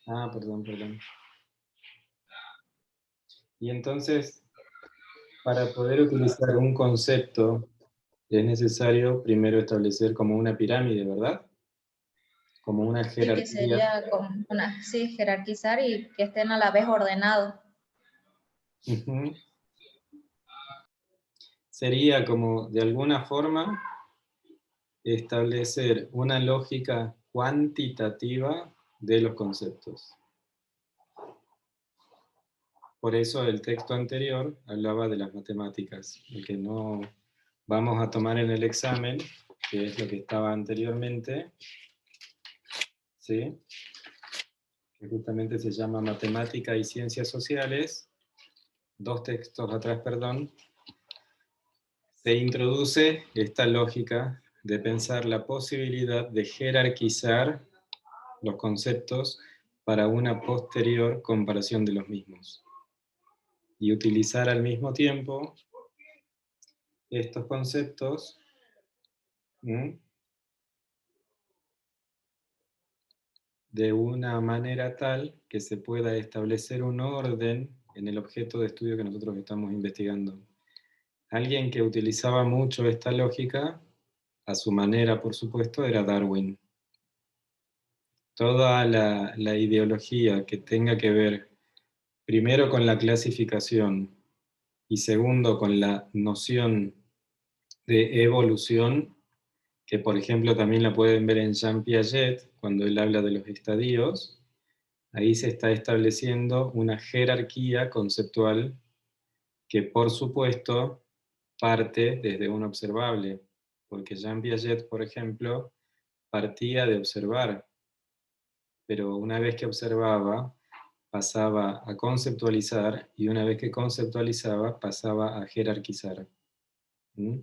Ah, perdón, perdón. Y entonces, para poder utilizar un concepto, es necesario primero establecer como una pirámide, ¿verdad? Como una Sí, que jerarquía. sería sí, jerarquizar y que estén a la vez ordenados. Ujú. Sería como, de alguna forma, establecer una lógica cuantitativa de los conceptos. Por eso el texto anterior hablaba de las matemáticas, el que no vamos a tomar en el examen, que es lo que estaba anteriormente, ¿sí? Que justamente se llama Matemática y Ciencias Sociales, 2 textos atrás, perdón, se introduce esta lógica de pensar la posibilidad de jerarquizar los conceptos para una posterior comparación de los mismos y utilizar al mismo tiempo estos conceptos de una manera tal que se pueda establecer un orden en el objeto de estudio que nosotros estamos investigando. Alguien que utilizaba mucho esta lógica, a su manera por supuesto, era Darwin. Toda la ideología que tenga que ver primero con la clasificación y segundo con la noción de evolución, que por ejemplo también la pueden ver en Jean Piaget cuando él habla de los estadios, ahí se está estableciendo una jerarquía conceptual que por supuesto parte desde un observable, porque Jean Piaget, por ejemplo, partía de observar, pero una vez que observaba, pasaba a conceptualizar, y una vez que conceptualizaba, pasaba a jerarquizar. ¿Mm?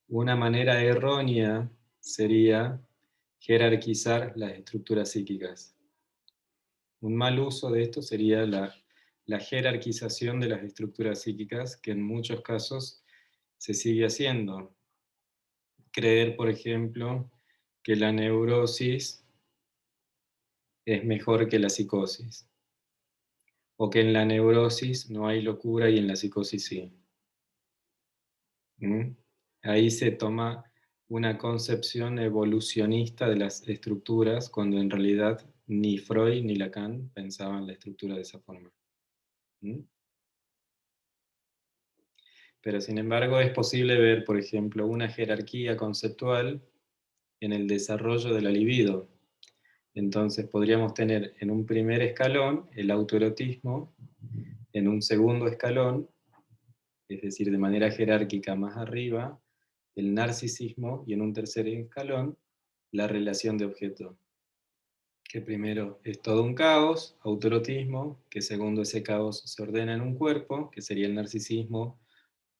Una manera errónea sería jerarquizar las estructuras psíquicas. Un mal uso de esto sería la jerarquización de las estructuras psíquicas, que en muchos casos se sigue haciendo. Creer, por ejemplo, que la neurosis es mejor que la psicosis, o que en la neurosis no hay locura y en la psicosis sí. ¿Mm? Ahí se toma una concepción evolucionista de las estructuras, cuando en realidad ni Freud ni Lacan pensaban la estructura de esa forma. ¿Mm? Pero sin embargo es posible ver, por ejemplo, una jerarquía conceptual en el desarrollo de la libido. Entonces podríamos tener en un primer escalón el autoerotismo, en un segundo escalón, es decir, de manera jerárquica más arriba, el narcisismo, y en un tercer escalón, la relación de objeto. Que primero es todo un caos, autoerotismo, que segundo ese caos se ordena en un cuerpo, que sería el narcisismo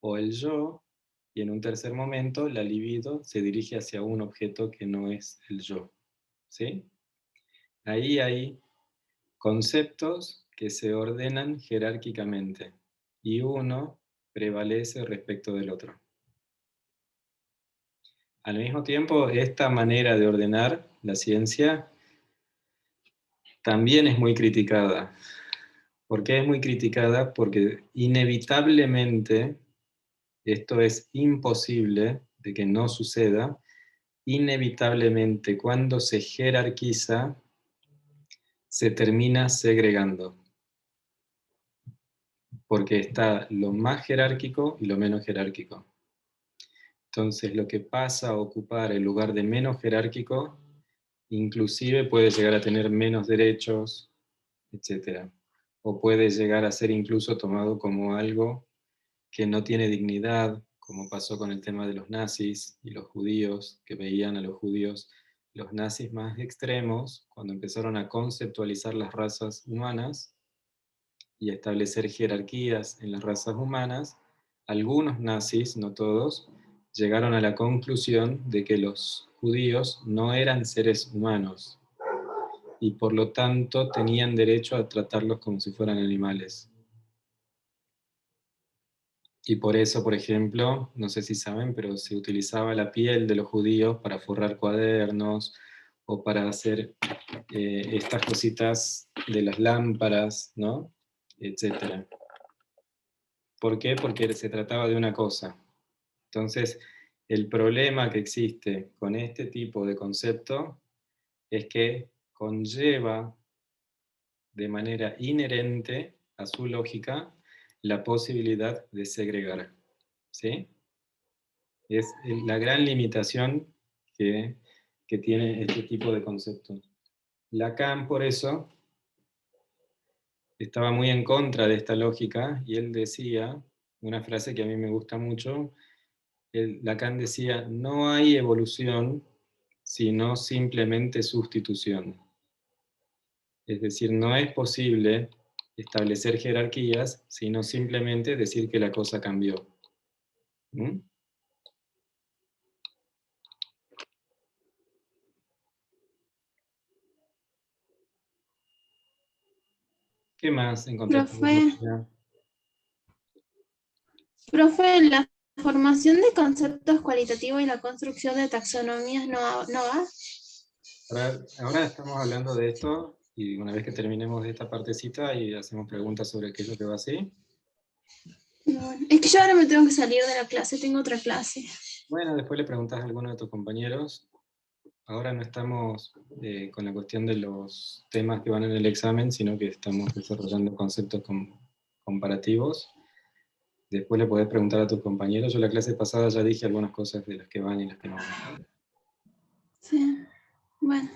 o el yo, y en un tercer momento la libido se dirige hacia un objeto que no es el yo. ¿Sí? Ahí hay conceptos que se ordenan jerárquicamente y uno prevalece respecto del otro. Al mismo tiempo, esta manera de ordenar la ciencia también es muy criticada. ¿Por qué es muy criticada? Porque inevitablemente, esto es imposible de que no suceda, inevitablemente cuando se jerarquiza, se termina segregando. Porque está lo más jerárquico y lo menos jerárquico. Entonces, lo que pasa a ocupar el lugar de menos jerárquico, inclusive puede llegar a tener menos derechos, etc. O puede llegar a ser incluso tomado como algo que no tiene dignidad, como pasó con el tema de los nazis y los judíos, que veían a los judíos, los nazis más extremos, cuando empezaron a conceptualizar las razas humanas y a establecer jerarquías en las razas humanas, algunos nazis, no todos, llegaron a la conclusión de que los judíos no eran seres humanos y por lo tanto tenían derecho a tratarlos como si fueran animales. Y por eso, por ejemplo, no sé si saben, pero se utilizaba la piel de los judíos para forrar cuadernos o para hacer estas cositas de las lámparas, ¿no? Etcétera. ¿Por qué? Porque se trataba de una cosa. Entonces, el problema que existe con este tipo de concepto es que conlleva de manera inherente a su lógica la posibilidad de segregar. ¿Sí? Es la gran limitación que tiene este tipo de conceptos. Lacan, por eso, estaba muy en contra de esta lógica y él decía, una frase que a mí me gusta mucho, Lacan decía, no hay evolución sino simplemente sustitución. Es decir, no es posible establecer jerarquías sino simplemente decir que la cosa cambió. ¿Mm? ¿Qué más encontraste? Profe, la formación de conceptos cualitativos y la construcción de taxonomías no va. Ahora estamos hablando de esto y una vez que terminemos de esta partecita y hacemos preguntas sobre qué es lo que va así. No, es que yo ahora me tengo que salir de la clase, tengo otra clase. Bueno, después le preguntas a alguno de tus compañeros. Ahora no estamos con la cuestión de los temas que van en el examen, sino que estamos desarrollando conceptos comparativos. Después le podés preguntar a tus compañeros. Yo la clase pasada ya dije algunas cosas de las que van y las que no van. Sí, bueno.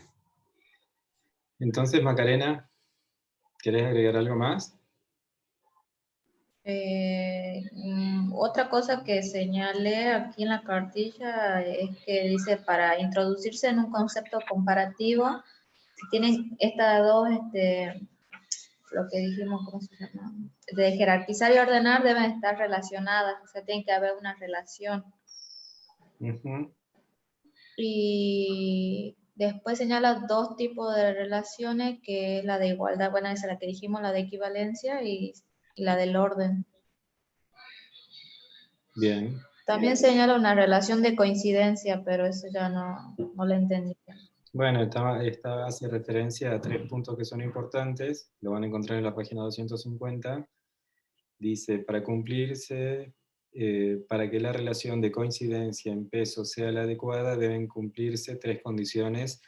Entonces, Macarena, ¿querés agregar algo más? Otra cosa que señalé aquí en la cartilla es que dice para introducirse en un concepto comparativo, si tienen estas dos, lo que dijimos, ¿cómo se llama? De jerarquizar y ordenar deben estar relacionadas, o sea, tiene que haber una relación. Ujú. Y después señala dos tipos de relaciones, que es la de igualdad, bueno, esa es la que dijimos, la de equivalencia y la del orden. Bien. También señala una relación de coincidencia, pero eso ya no lo entendí. Bueno, esta hace referencia a 3 puntos que son importantes, lo van a encontrar en la página 250. Dice, para cumplirse, para que la relación de coincidencia en peso sea la adecuada, deben cumplirse 3 condiciones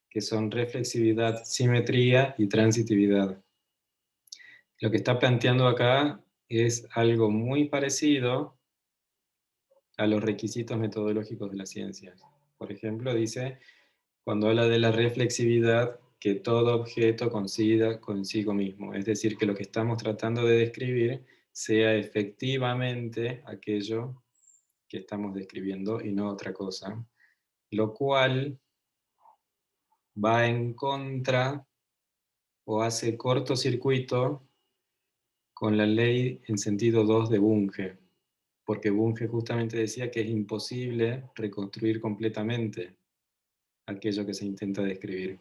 que son reflexividad, simetría y transitividad. Lo que está planteando acá es algo muy parecido a los requisitos metodológicos de las ciencias. Por ejemplo, dice, cuando habla de la reflexividad, que todo objeto coincida consigo mismo. Es decir, que lo que estamos tratando de describir sea efectivamente aquello que estamos describiendo y no otra cosa. Lo cual va en contra o hace cortocircuito con la ley en sentido 2 de Bunge. Porque Bunge justamente decía que es imposible reconstruir completamente aquello que se intenta describir.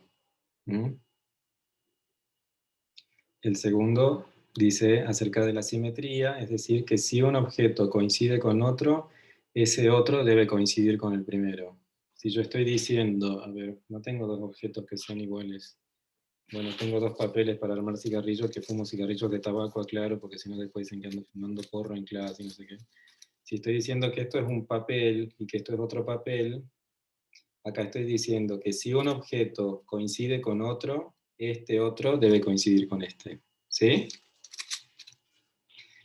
¿Mm? El segundo dice acerca de la simetría, es decir, que si un objeto coincide con otro, ese otro debe coincidir con el primero. Si yo estoy diciendo, a ver, no tengo dos objetos que sean iguales. Bueno, tengo 2 papeles para armar cigarrillos, que fumo cigarrillos de tabaco, aclaro, porque si no después dicen que ando fumando porro en clase y no sé qué. Si estoy diciendo que esto es un papel y que esto es otro papel, acá estoy diciendo que si un objeto coincide con otro, este otro debe coincidir con este. ¿Sí?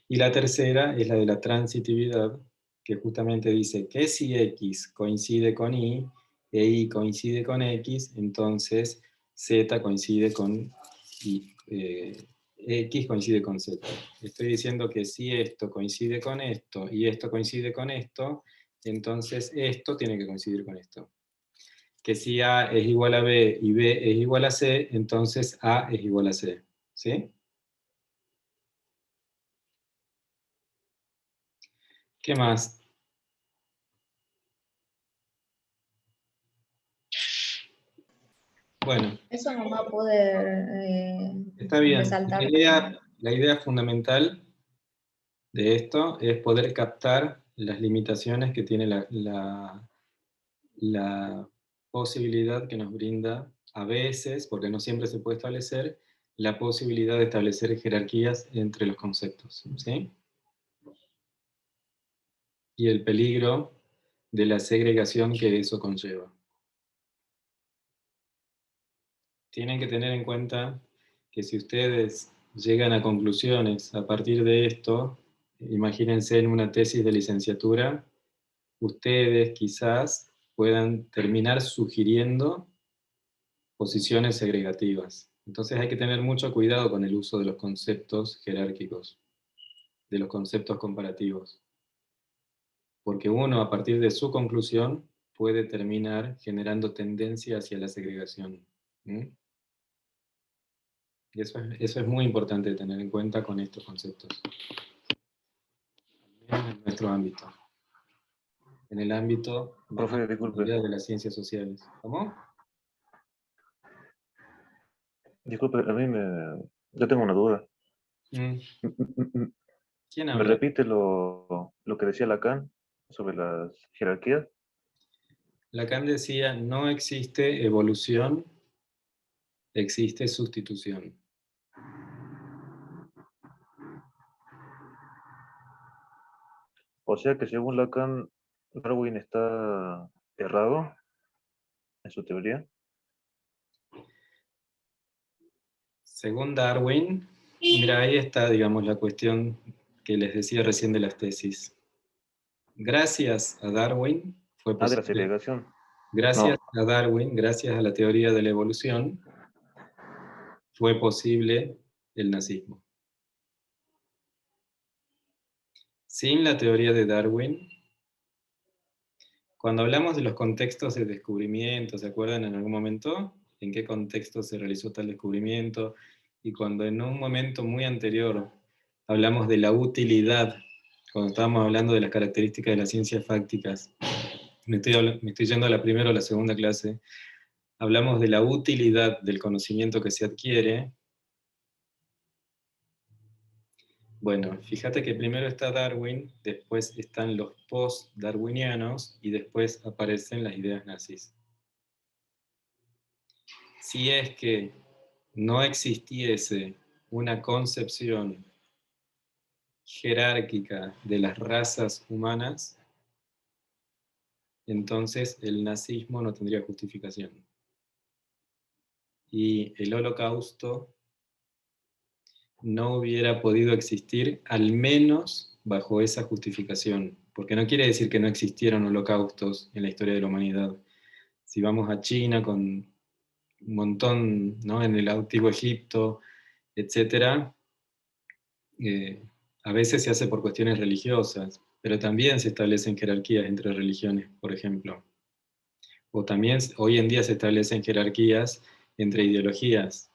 Y la tercera es la de la transitividad, que justamente dice que si X coincide con Y e Y coincide con X, entonces Z coincide con Y. X coincide con Z. Estoy diciendo que si esto coincide con esto y esto coincide con esto, entonces esto tiene que coincidir con esto. Que si A es igual a B y B es igual a C, entonces A es igual a C. ¿Sí? ¿Qué más? Bueno, Eso no va a poder está bien. resaltar. La idea fundamental de esto es poder captar las limitaciones que tiene la posibilidad que nos brinda a veces, porque no siempre se puede establecer, la posibilidad de establecer jerarquías entre los conceptos. ¿Sí? Y el peligro de la segregación que eso conlleva. Tienen que tener en cuenta que si ustedes llegan a conclusiones a partir de esto, imagínense en una tesis de licenciatura, ustedes quizás puedan terminar sugiriendo posiciones segregativas. Entonces hay que tener mucho cuidado con el uso de los conceptos jerárquicos, de los conceptos comparativos. Porque uno, a partir de su conclusión, puede terminar generando tendencia hacia la segregación. ¿Mm? Y eso es muy importante tener en cuenta con estos conceptos. En nuestro ámbito. En el ámbito Profe, disculpe. de las ciencias sociales. ¿Cómo? Disculpe, yo tengo una duda. Mm. ¿Quién ¿Me habla? repite lo que decía Lacan sobre las jerarquías? Lacan decía, no existe evolución, existe sustitución. O sea que según Lacan, Darwin está errado en su teoría. Según Darwin, mira, ahí está, digamos, la cuestión que les decía recién de las tesis. Gracias a Darwin fue De la posible. segregación. Gracias No. a Darwin, gracias a la teoría de la evolución, fue posible el nazismo. sin la teoría de Darwin, cuando hablamos de los contextos de descubrimiento, ¿se acuerdan en algún momento? ¿En qué contexto se realizó tal descubrimiento? Y cuando en un momento muy anterior hablamos de la utilidad, cuando estábamos hablando de las características de las ciencias fácticas, me estoy yendo a la primera o la segunda clase, hablamos de la utilidad del conocimiento que se adquiere. Bueno, fíjate que primero está Darwin, después están los post-darwinianos y después aparecen las ideas nazis. Si es que no existiese una concepción jerárquica de las razas humanas, entonces el nazismo no tendría justificación. Y el Holocausto no hubiera podido existir, al menos bajo esa justificación, porque no quiere decir que no existieron holocaustos en la historia de la humanidad. Si vamos a China con un montón, ¿no? En el antiguo Egipto, etc., a veces se hace por cuestiones religiosas, pero también se establecen jerarquías entre religiones, por ejemplo. O también hoy en día se establecen jerarquías entre ideologías,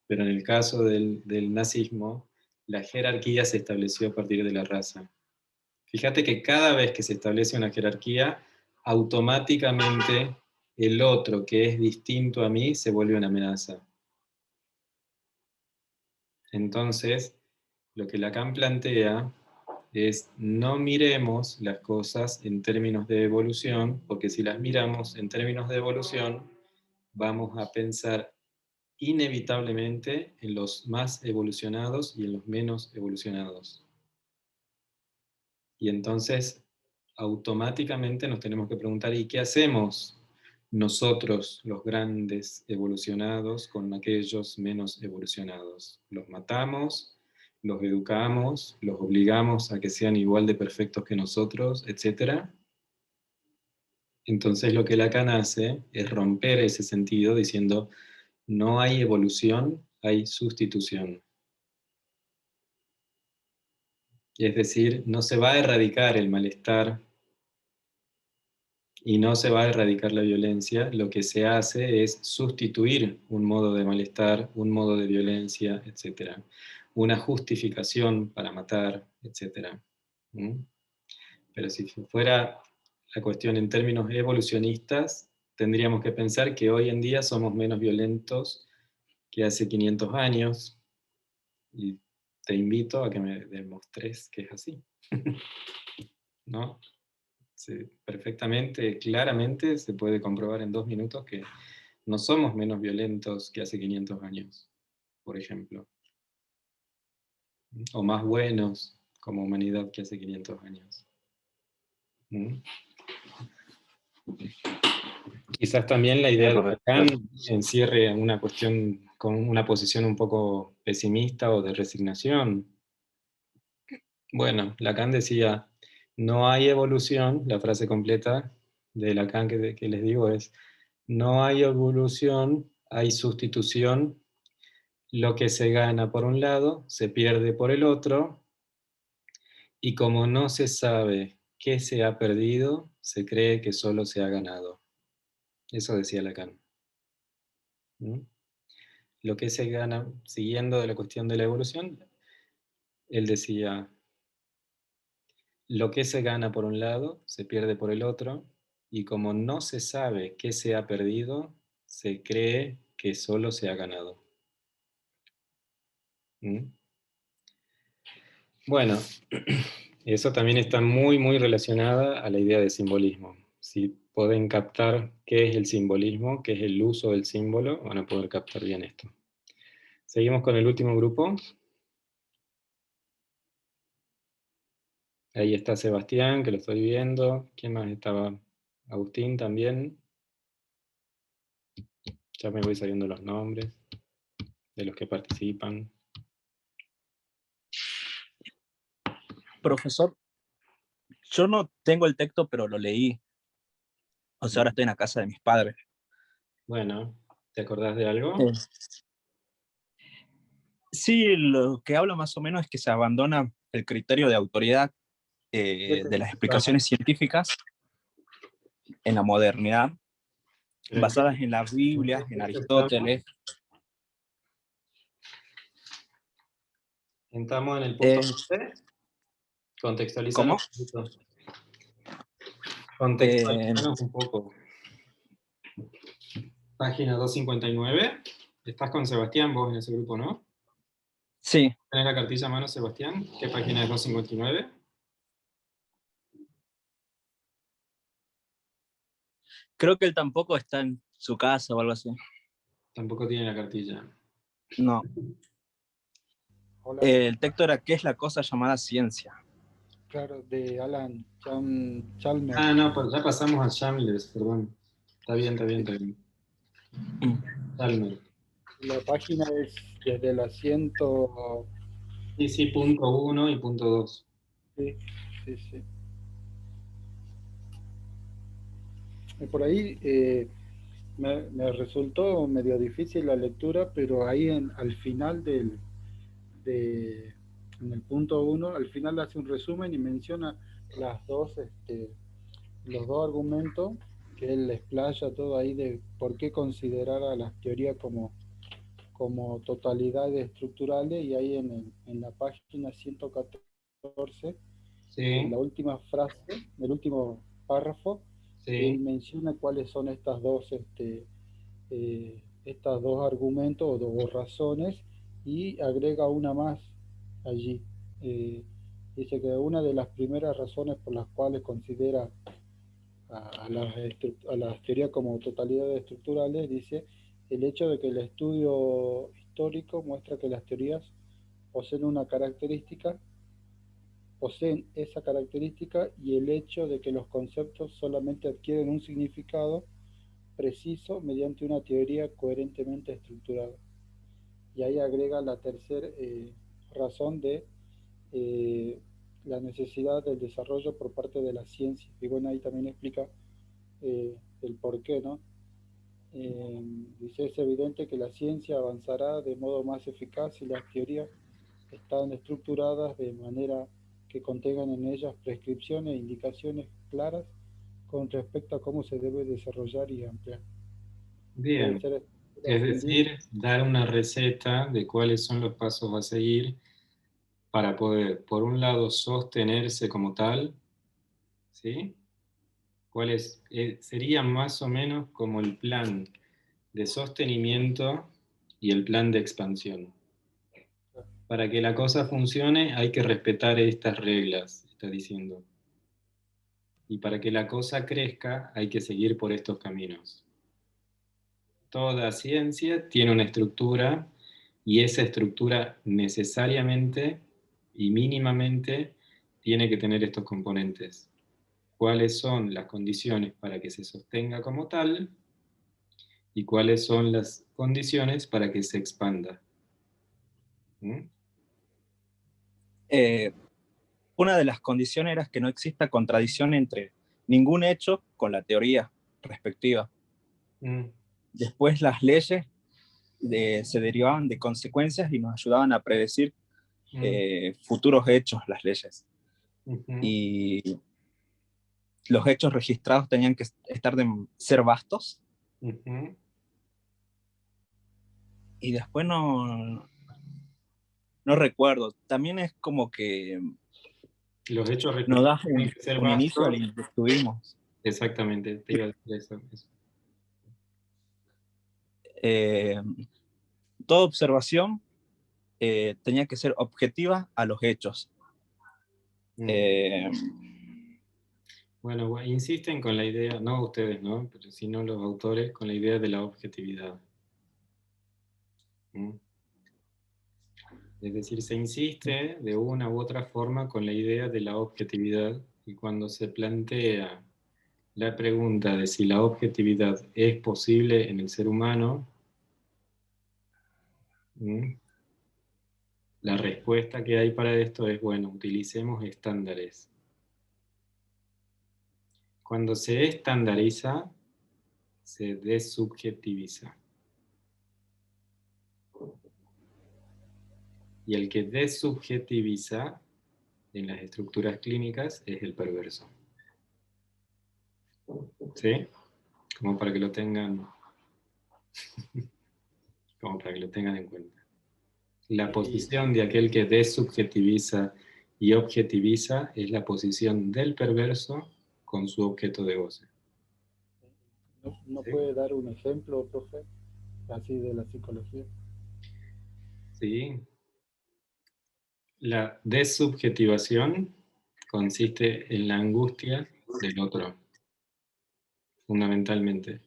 pero en el caso del nazismo, la jerarquía se estableció a partir de la raza. Fíjate que cada vez que se establece una jerarquía, automáticamente el otro que es distinto a mí se vuelve una amenaza. Entonces, lo que Lacan plantea es no miremos las cosas en términos de evolución, porque si las miramos en términos de evolución, vamos a pensar inevitablemente en los más evolucionados y en los menos evolucionados. Y entonces, automáticamente nos tenemos que preguntar, ¿y qué hacemos nosotros, los grandes evolucionados, con aquellos menos evolucionados? ¿Los matamos? ¿Los educamos? ¿Los obligamos a que sean igual de perfectos que nosotros? Etcétera. Entonces lo que Lacan hace es romper ese sentido diciendo, no hay evolución, hay sustitución. Es decir, no se va a erradicar el malestar y no se va a erradicar la violencia, lo que se hace es sustituir un modo de malestar, un modo de violencia, etc. Una justificación para matar, etc. Pero si fuera la cuestión en términos evolucionistas, tendríamos que pensar que hoy en día somos menos violentos que hace 500 años, y te invito a que me demostres que es así. ¿No? Sí, perfectamente, claramente se puede comprobar en 2 minutos que no somos menos violentos que hace 500 años, por ejemplo. O más buenos como humanidad que hace 500 años. Quizás también la idea de Lacan encierre una cuestión con una posición un poco pesimista o de resignación. Bueno, Lacan decía, no hay evolución, la frase completa de Lacan que les digo es, no hay evolución, hay sustitución, lo que se gana por un lado, se pierde por el otro, y como no se sabe qué se ha perdido, se cree que solo se ha ganado. Eso decía Lacan. Lo que se gana, siguiendo de la cuestión de la evolución, él decía, lo que se gana por un lado, se pierde por el otro, y como no se sabe qué se ha perdido, se cree que solo se ha ganado. Bueno, eso también está muy, muy relacionada a la idea de simbolismo. Si pueden captar qué es el simbolismo, qué es el uso del símbolo, van a poder captar bien esto. Seguimos con el último grupo. Ahí está Sebastián, que lo estoy viendo. ¿Quién más estaba? Agustín también. Ya me voy sabiendo los nombres de los que participan. Profesor, yo no tengo el texto, pero lo leí. O sea, ahora estoy en la casa de mis padres. Bueno, ¿te acordás de algo? Sí, lo que habla más o menos es que se abandona el criterio de autoridad de las explicaciones científicas en la modernidad, basadas en las Biblias, en Aristóteles. Entramos en el punto 11. Contextualizamos un poquito. Contextualizanos un poco. Página 259. Estás con Sebastián, vos en ese grupo, ¿no? Sí. ¿Tenés la cartilla a mano, Sebastián? ¿Qué página es 259? Creo que él tampoco está en su casa o algo así. Tampoco tiene la cartilla. No. El texto era ¿qué es la cosa llamada ciencia? Claro, de Alan Chalmers. Ah, no, pues ya pasamos a Chalmers, perdón. Está bien. Chalmers. La página es desde la 100... Sí, punto 1 y punto 2. Sí. Por ahí me resultó medio difícil la lectura, pero ahí al final en el punto 1, al final hace un resumen y menciona los dos argumentos que él explaya todo ahí de por qué considerar a las teorías como totalidades estructurales, y ahí en la página 114, en la última frase, el último párrafo, él menciona cuáles son estas dos argumentos o razones, y agrega una más allí. Dice que una de las primeras razones por las cuales considera a las teorías como totalidades estructurales, dice, el hecho de que el estudio histórico muestra que las teorías poseen esa característica, y el hecho de que los conceptos solamente adquieren un significado preciso mediante una teoría coherentemente estructurada. Y ahí agrega la tercera razón de la necesidad del desarrollo por parte de la ciencia. Y bueno, ahí también explica el por qué, ¿no? Dice, es evidente que la ciencia avanzará de modo más eficaz si las teorías están estructuradas de manera que contengan en ellas prescripciones e indicaciones claras con respecto a cómo se debe desarrollar y ampliar. Bien, es decir, dar una receta de cuáles son los pasos a seguir para poder, por un lado, sostenerse como tal, ¿sí? Sería más o menos como el plan de sostenimiento y el plan de expansión. Para que la cosa funcione hay que respetar estas reglas, está diciendo. Y para que la cosa crezca hay que seguir por estos caminos. Toda ciencia tiene una estructura, y esa estructura necesariamente y mínimamente tiene que tener estos componentes. ¿Cuáles son las condiciones para que se sostenga como tal? ¿Y cuáles son las condiciones para que se expanda? Una de las condiciones era que no exista contradicción entre ningún hecho con la teoría respectiva. Después las leyes se derivaban de consecuencias y nos ayudaban a predecir futuros hechos, las leyes. Y los hechos registrados tenían que ser vastos. Y después no recuerdo. También es como que los hechos nos da tienen que ser un inicio vastos. al que estuvimos. Exactamente, te iba a decir eso. Toda observación tenía que ser objetiva a los hechos. Bueno, insisten con la idea, no ustedes, ¿no? Pero sino los autores, con la idea de la objetividad. Es decir, se insiste de una u otra forma con la idea de la objetividad, y cuando se plantea la pregunta de si la objetividad es posible en el ser humano, la respuesta que hay para esto es, bueno, utilicemos estándares. Cuando se estandariza, se desubjetiviza. Y el que desubjetiviza en las estructuras clínicas es el perverso. ¿Sí? Como para que lo tengan, como para que lo tengan en cuenta. La posición de aquel que desubjetiviza y objetiviza es la posición del perverso con su objeto de goce. ¿No ¿Sí? puede dar un ejemplo, profe, así de la psicología? Sí. La desubjetivación consiste en la angustia del otro, fundamentalmente.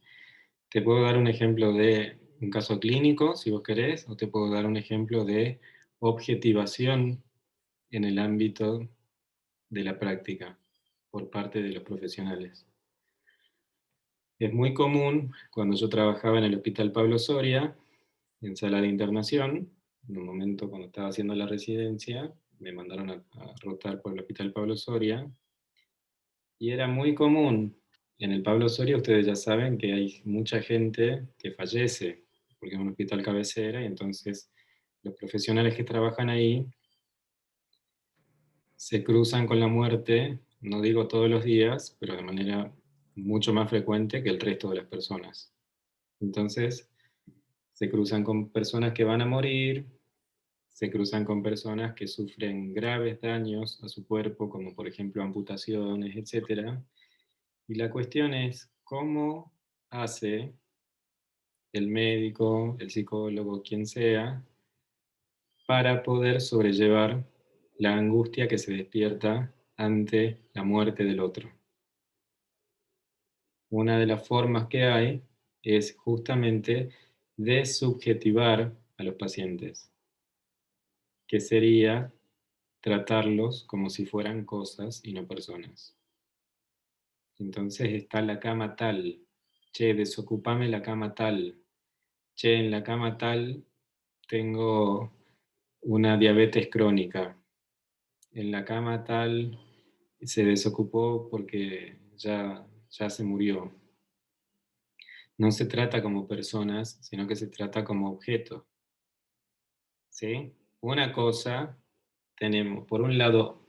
Te puedo dar un ejemplo de un caso clínico, si vos querés, o te puedo dar un ejemplo de objetivación en el ámbito de la práctica por parte de los profesionales. Es muy común, cuando yo trabajaba en el Hospital Pablo Soria, en sala de internación, en un momento cuando estaba haciendo la residencia, me mandaron a rotar por el Hospital Pablo Soria, y era muy común, en el Pablo Soria ustedes ya saben que hay mucha gente que fallece, porque es un hospital cabecera, y entonces los profesionales que trabajan ahí se cruzan con la muerte, no digo todos los días, pero de manera mucho más frecuente que el resto de las personas. Entonces, se cruzan con personas que van a morir, se cruzan con personas que sufren graves daños a su cuerpo, como por ejemplo amputaciones, etc. Y la cuestión es, ¿cómo hace el médico, el psicólogo, quien sea, para poder sobrellevar la angustia que se despierta ante la muerte del otro? Una de las formas que hay es justamente desubjetivar a los pacientes, que sería tratarlos como si fueran cosas y no personas. Entonces está la cama tal, che, desocupame la cama tal, che, en la cama tal tengo una diabetes crónica, en la cama tal se desocupó porque ya se murió. No se trata como personas, sino que se trata como objeto. ¿Sí? Una cosa, tenemos por un lado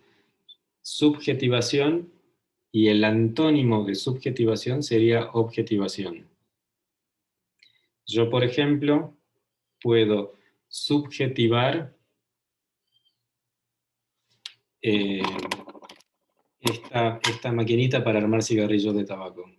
subjetivación, y el antónimo de subjetivación sería objetivación. Yo, por ejemplo, puedo subjetivar esta maquinita para armar cigarrillos de tabaco.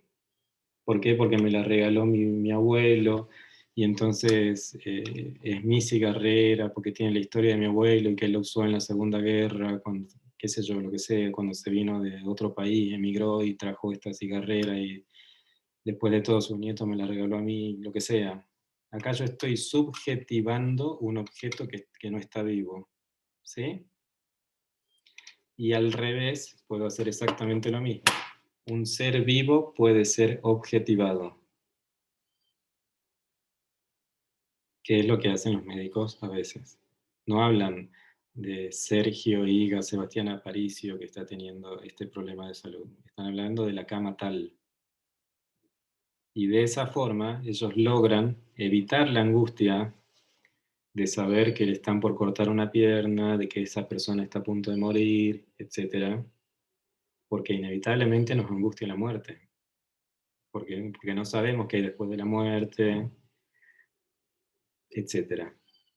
¿Por qué? Porque me la regaló mi abuelo, y entonces es mi cigarrera, porque tiene la historia de mi abuelo y que él la usó en la Segunda Guerra, cuando, qué sé yo, lo que sé, cuando se vino de otro país, emigró y trajo esta cigarrera, y después de todos sus nietos me la regaló a mí, lo que sea. Acá yo estoy subjetivando un objeto que no está vivo, ¿sí? Y al revés, puedo hacer exactamente lo mismo. Un ser vivo puede ser objetivado, que es lo que hacen los médicos a veces. No hablan de Sergio Higa, Sebastián Aparicio, que está teniendo este problema de salud. Están hablando de la cama tal. Y de esa forma ellos logran evitar la angustia de saber que le están por cortar una pierna, de que esa persona está a punto de morir, etc. Porque inevitablemente nos angustia la muerte. Porque no sabemos qué hay después de la muerte, etc.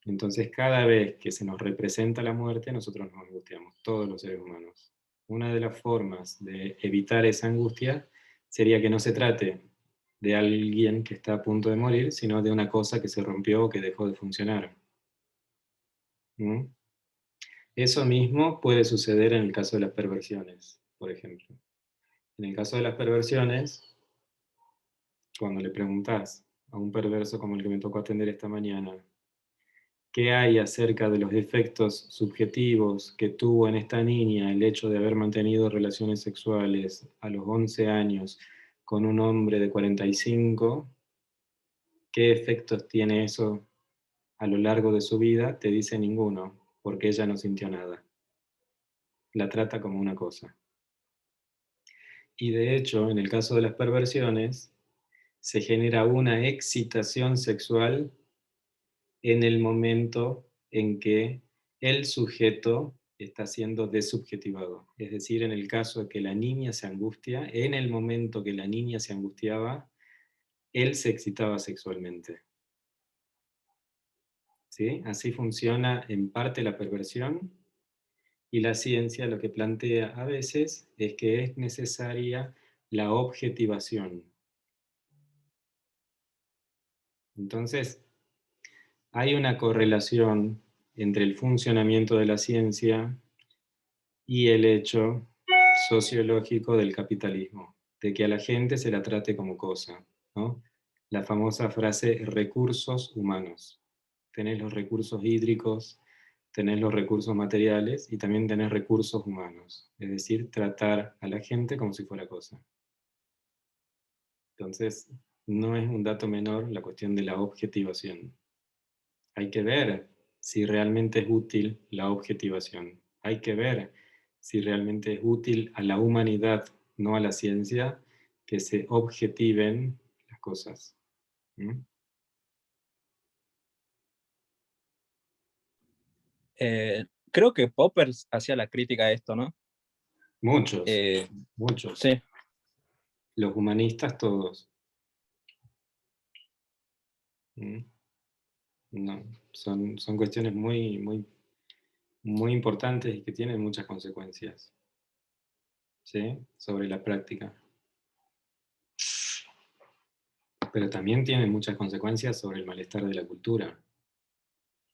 Entonces, cada vez que se nos representa la muerte, nosotros nos angustiamos, todos los seres humanos. Una de las formas de evitar esa angustia sería que no se trate de alguien que está a punto de morir, sino de una cosa que se rompió o que dejó de funcionar. ¿Mm? Eso mismo puede suceder en el caso de las perversiones, por ejemplo. En el caso de las perversiones, cuando le preguntás a un perverso como el que me tocó atender esta mañana, ¿qué hay acerca de los defectos subjetivos que tuvo en esta niña el hecho de haber mantenido relaciones sexuales a los 11 años con un hombre de 45? ¿Qué efectos tiene eso a lo largo de su vida? Te dice ninguno, porque ella no sintió nada. La trata como una cosa. Y de hecho, en el caso de las perversiones, se genera una excitación sexual en el momento en que el sujeto está siendo desubjetivado. Es decir, en el caso de que la niña se angustia, en el momento que la niña se angustiaba, él se excitaba sexualmente. ¿Sí? Así funciona en parte la perversión, y la ciencia lo que plantea a veces es que es necesaria la objetivación. Entonces, hay una correlación entre el funcionamiento de la ciencia y el hecho sociológico del capitalismo, de que a la gente se la trate como cosa, ¿no? La famosa frase recursos humanos. Tenés los recursos hídricos, tenés los recursos materiales y también tenés recursos humanos, es decir, tratar a la gente como si fuera cosa. Entonces, no es un dato menor la cuestión de la objetivación. Hay que ver si realmente es útil la objetivación. Hay que ver si realmente es útil a la humanidad, no a la ciencia, que se objetiven las cosas. ¿Mm? Creo que Popper hacía la crítica a esto, ¿no? Muchos, muchos. Sí. Los humanistas todos. ¿Mm? No, son cuestiones muy, muy, muy importantes y que tienen muchas consecuencias, ¿sí? Sobre la práctica. Pero también tienen muchas consecuencias sobre el malestar de la cultura,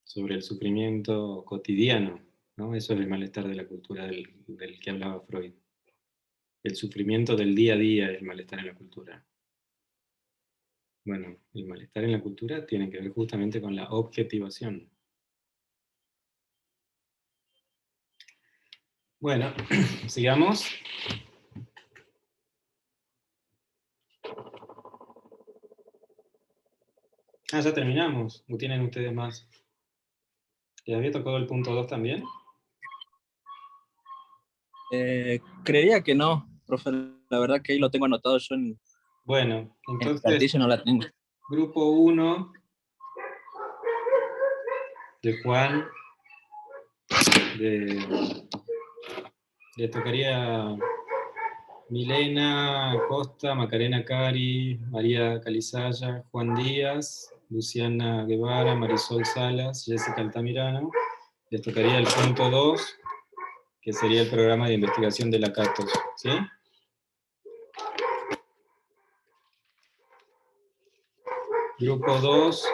sobre el sufrimiento cotidiano, ¿no? Eso es el malestar de la cultura del que hablaba Freud. El sufrimiento del día a día es el malestar en la cultura. Bueno, el malestar en la cultura tiene que ver justamente con la objetivación. Bueno, sigamos. Ah, ya terminamos. ¿O tienen ustedes más? ¿Les había tocado el punto 2 también? Creería que no, profe. La verdad que ahí lo tengo anotado yo en Bueno, el entonces, cartillo, no la tengo. grupo 1 de Juan, le tocaría Milena Costa, Macarena Cari, María Calizaya, Juan Díaz, Luciana Guevara, Marisol Salas, Jessica Altamirano. Les tocaría el punto 2, que sería el programa de investigación de la CATOS, ¿sí? Grupo 2,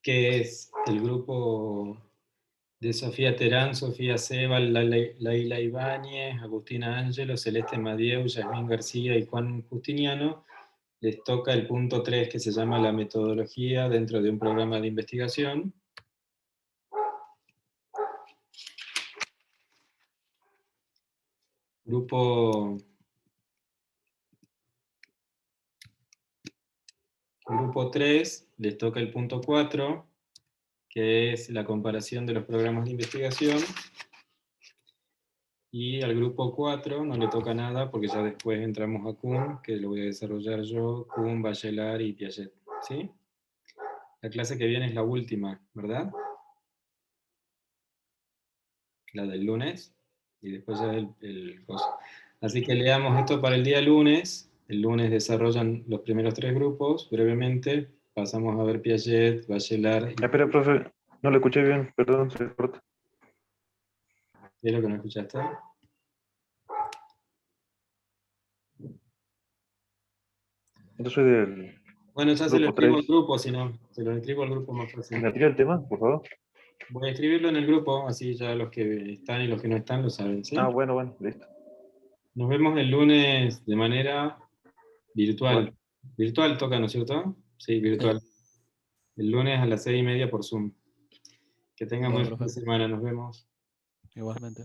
que es el grupo de Sofía Terán, Sofía Sebal, Laila Ibáñez, Agustina Ángelo, Celeste Madieu, Yasmín García y Juan Justiniano. Les toca el punto 3, que se llama la metodología dentro de un programa de investigación. Grupo 3, les toca el punto 4, que es la comparación de los programas de investigación. Y al grupo 4 no le toca nada porque ya después entramos a Kuhn, que lo voy a desarrollar yo, Kuhn, Bachelard y Piaget, ¿sí? La clase que viene es la última, ¿verdad? La del lunes, y después ya el coso. Así que leamos esto para el día lunes. El lunes desarrollan los primeros 3 grupos, brevemente. Pasamos a ver Piaget, Bachelard. Espera, profe, no lo escuché bien, perdón, se corta. ¿Qué es lo que no escuchaste? Yo soy del Bueno, ya se lo grupo escribo al 3. grupo, si no, se lo escribo al grupo más fácil. ¿Me tira el tema, por favor? Voy a escribirlo en el grupo, así ya los que están y los que no están lo saben, ¿sí? Ah, bueno, listo. Nos vemos el lunes de manera virtual. Bueno. Virtual toca, ¿no es cierto? Sí, virtual. El lunes a las 6:30 por Zoom. Que tengan buen fin de semana, nos vemos. Igualmente.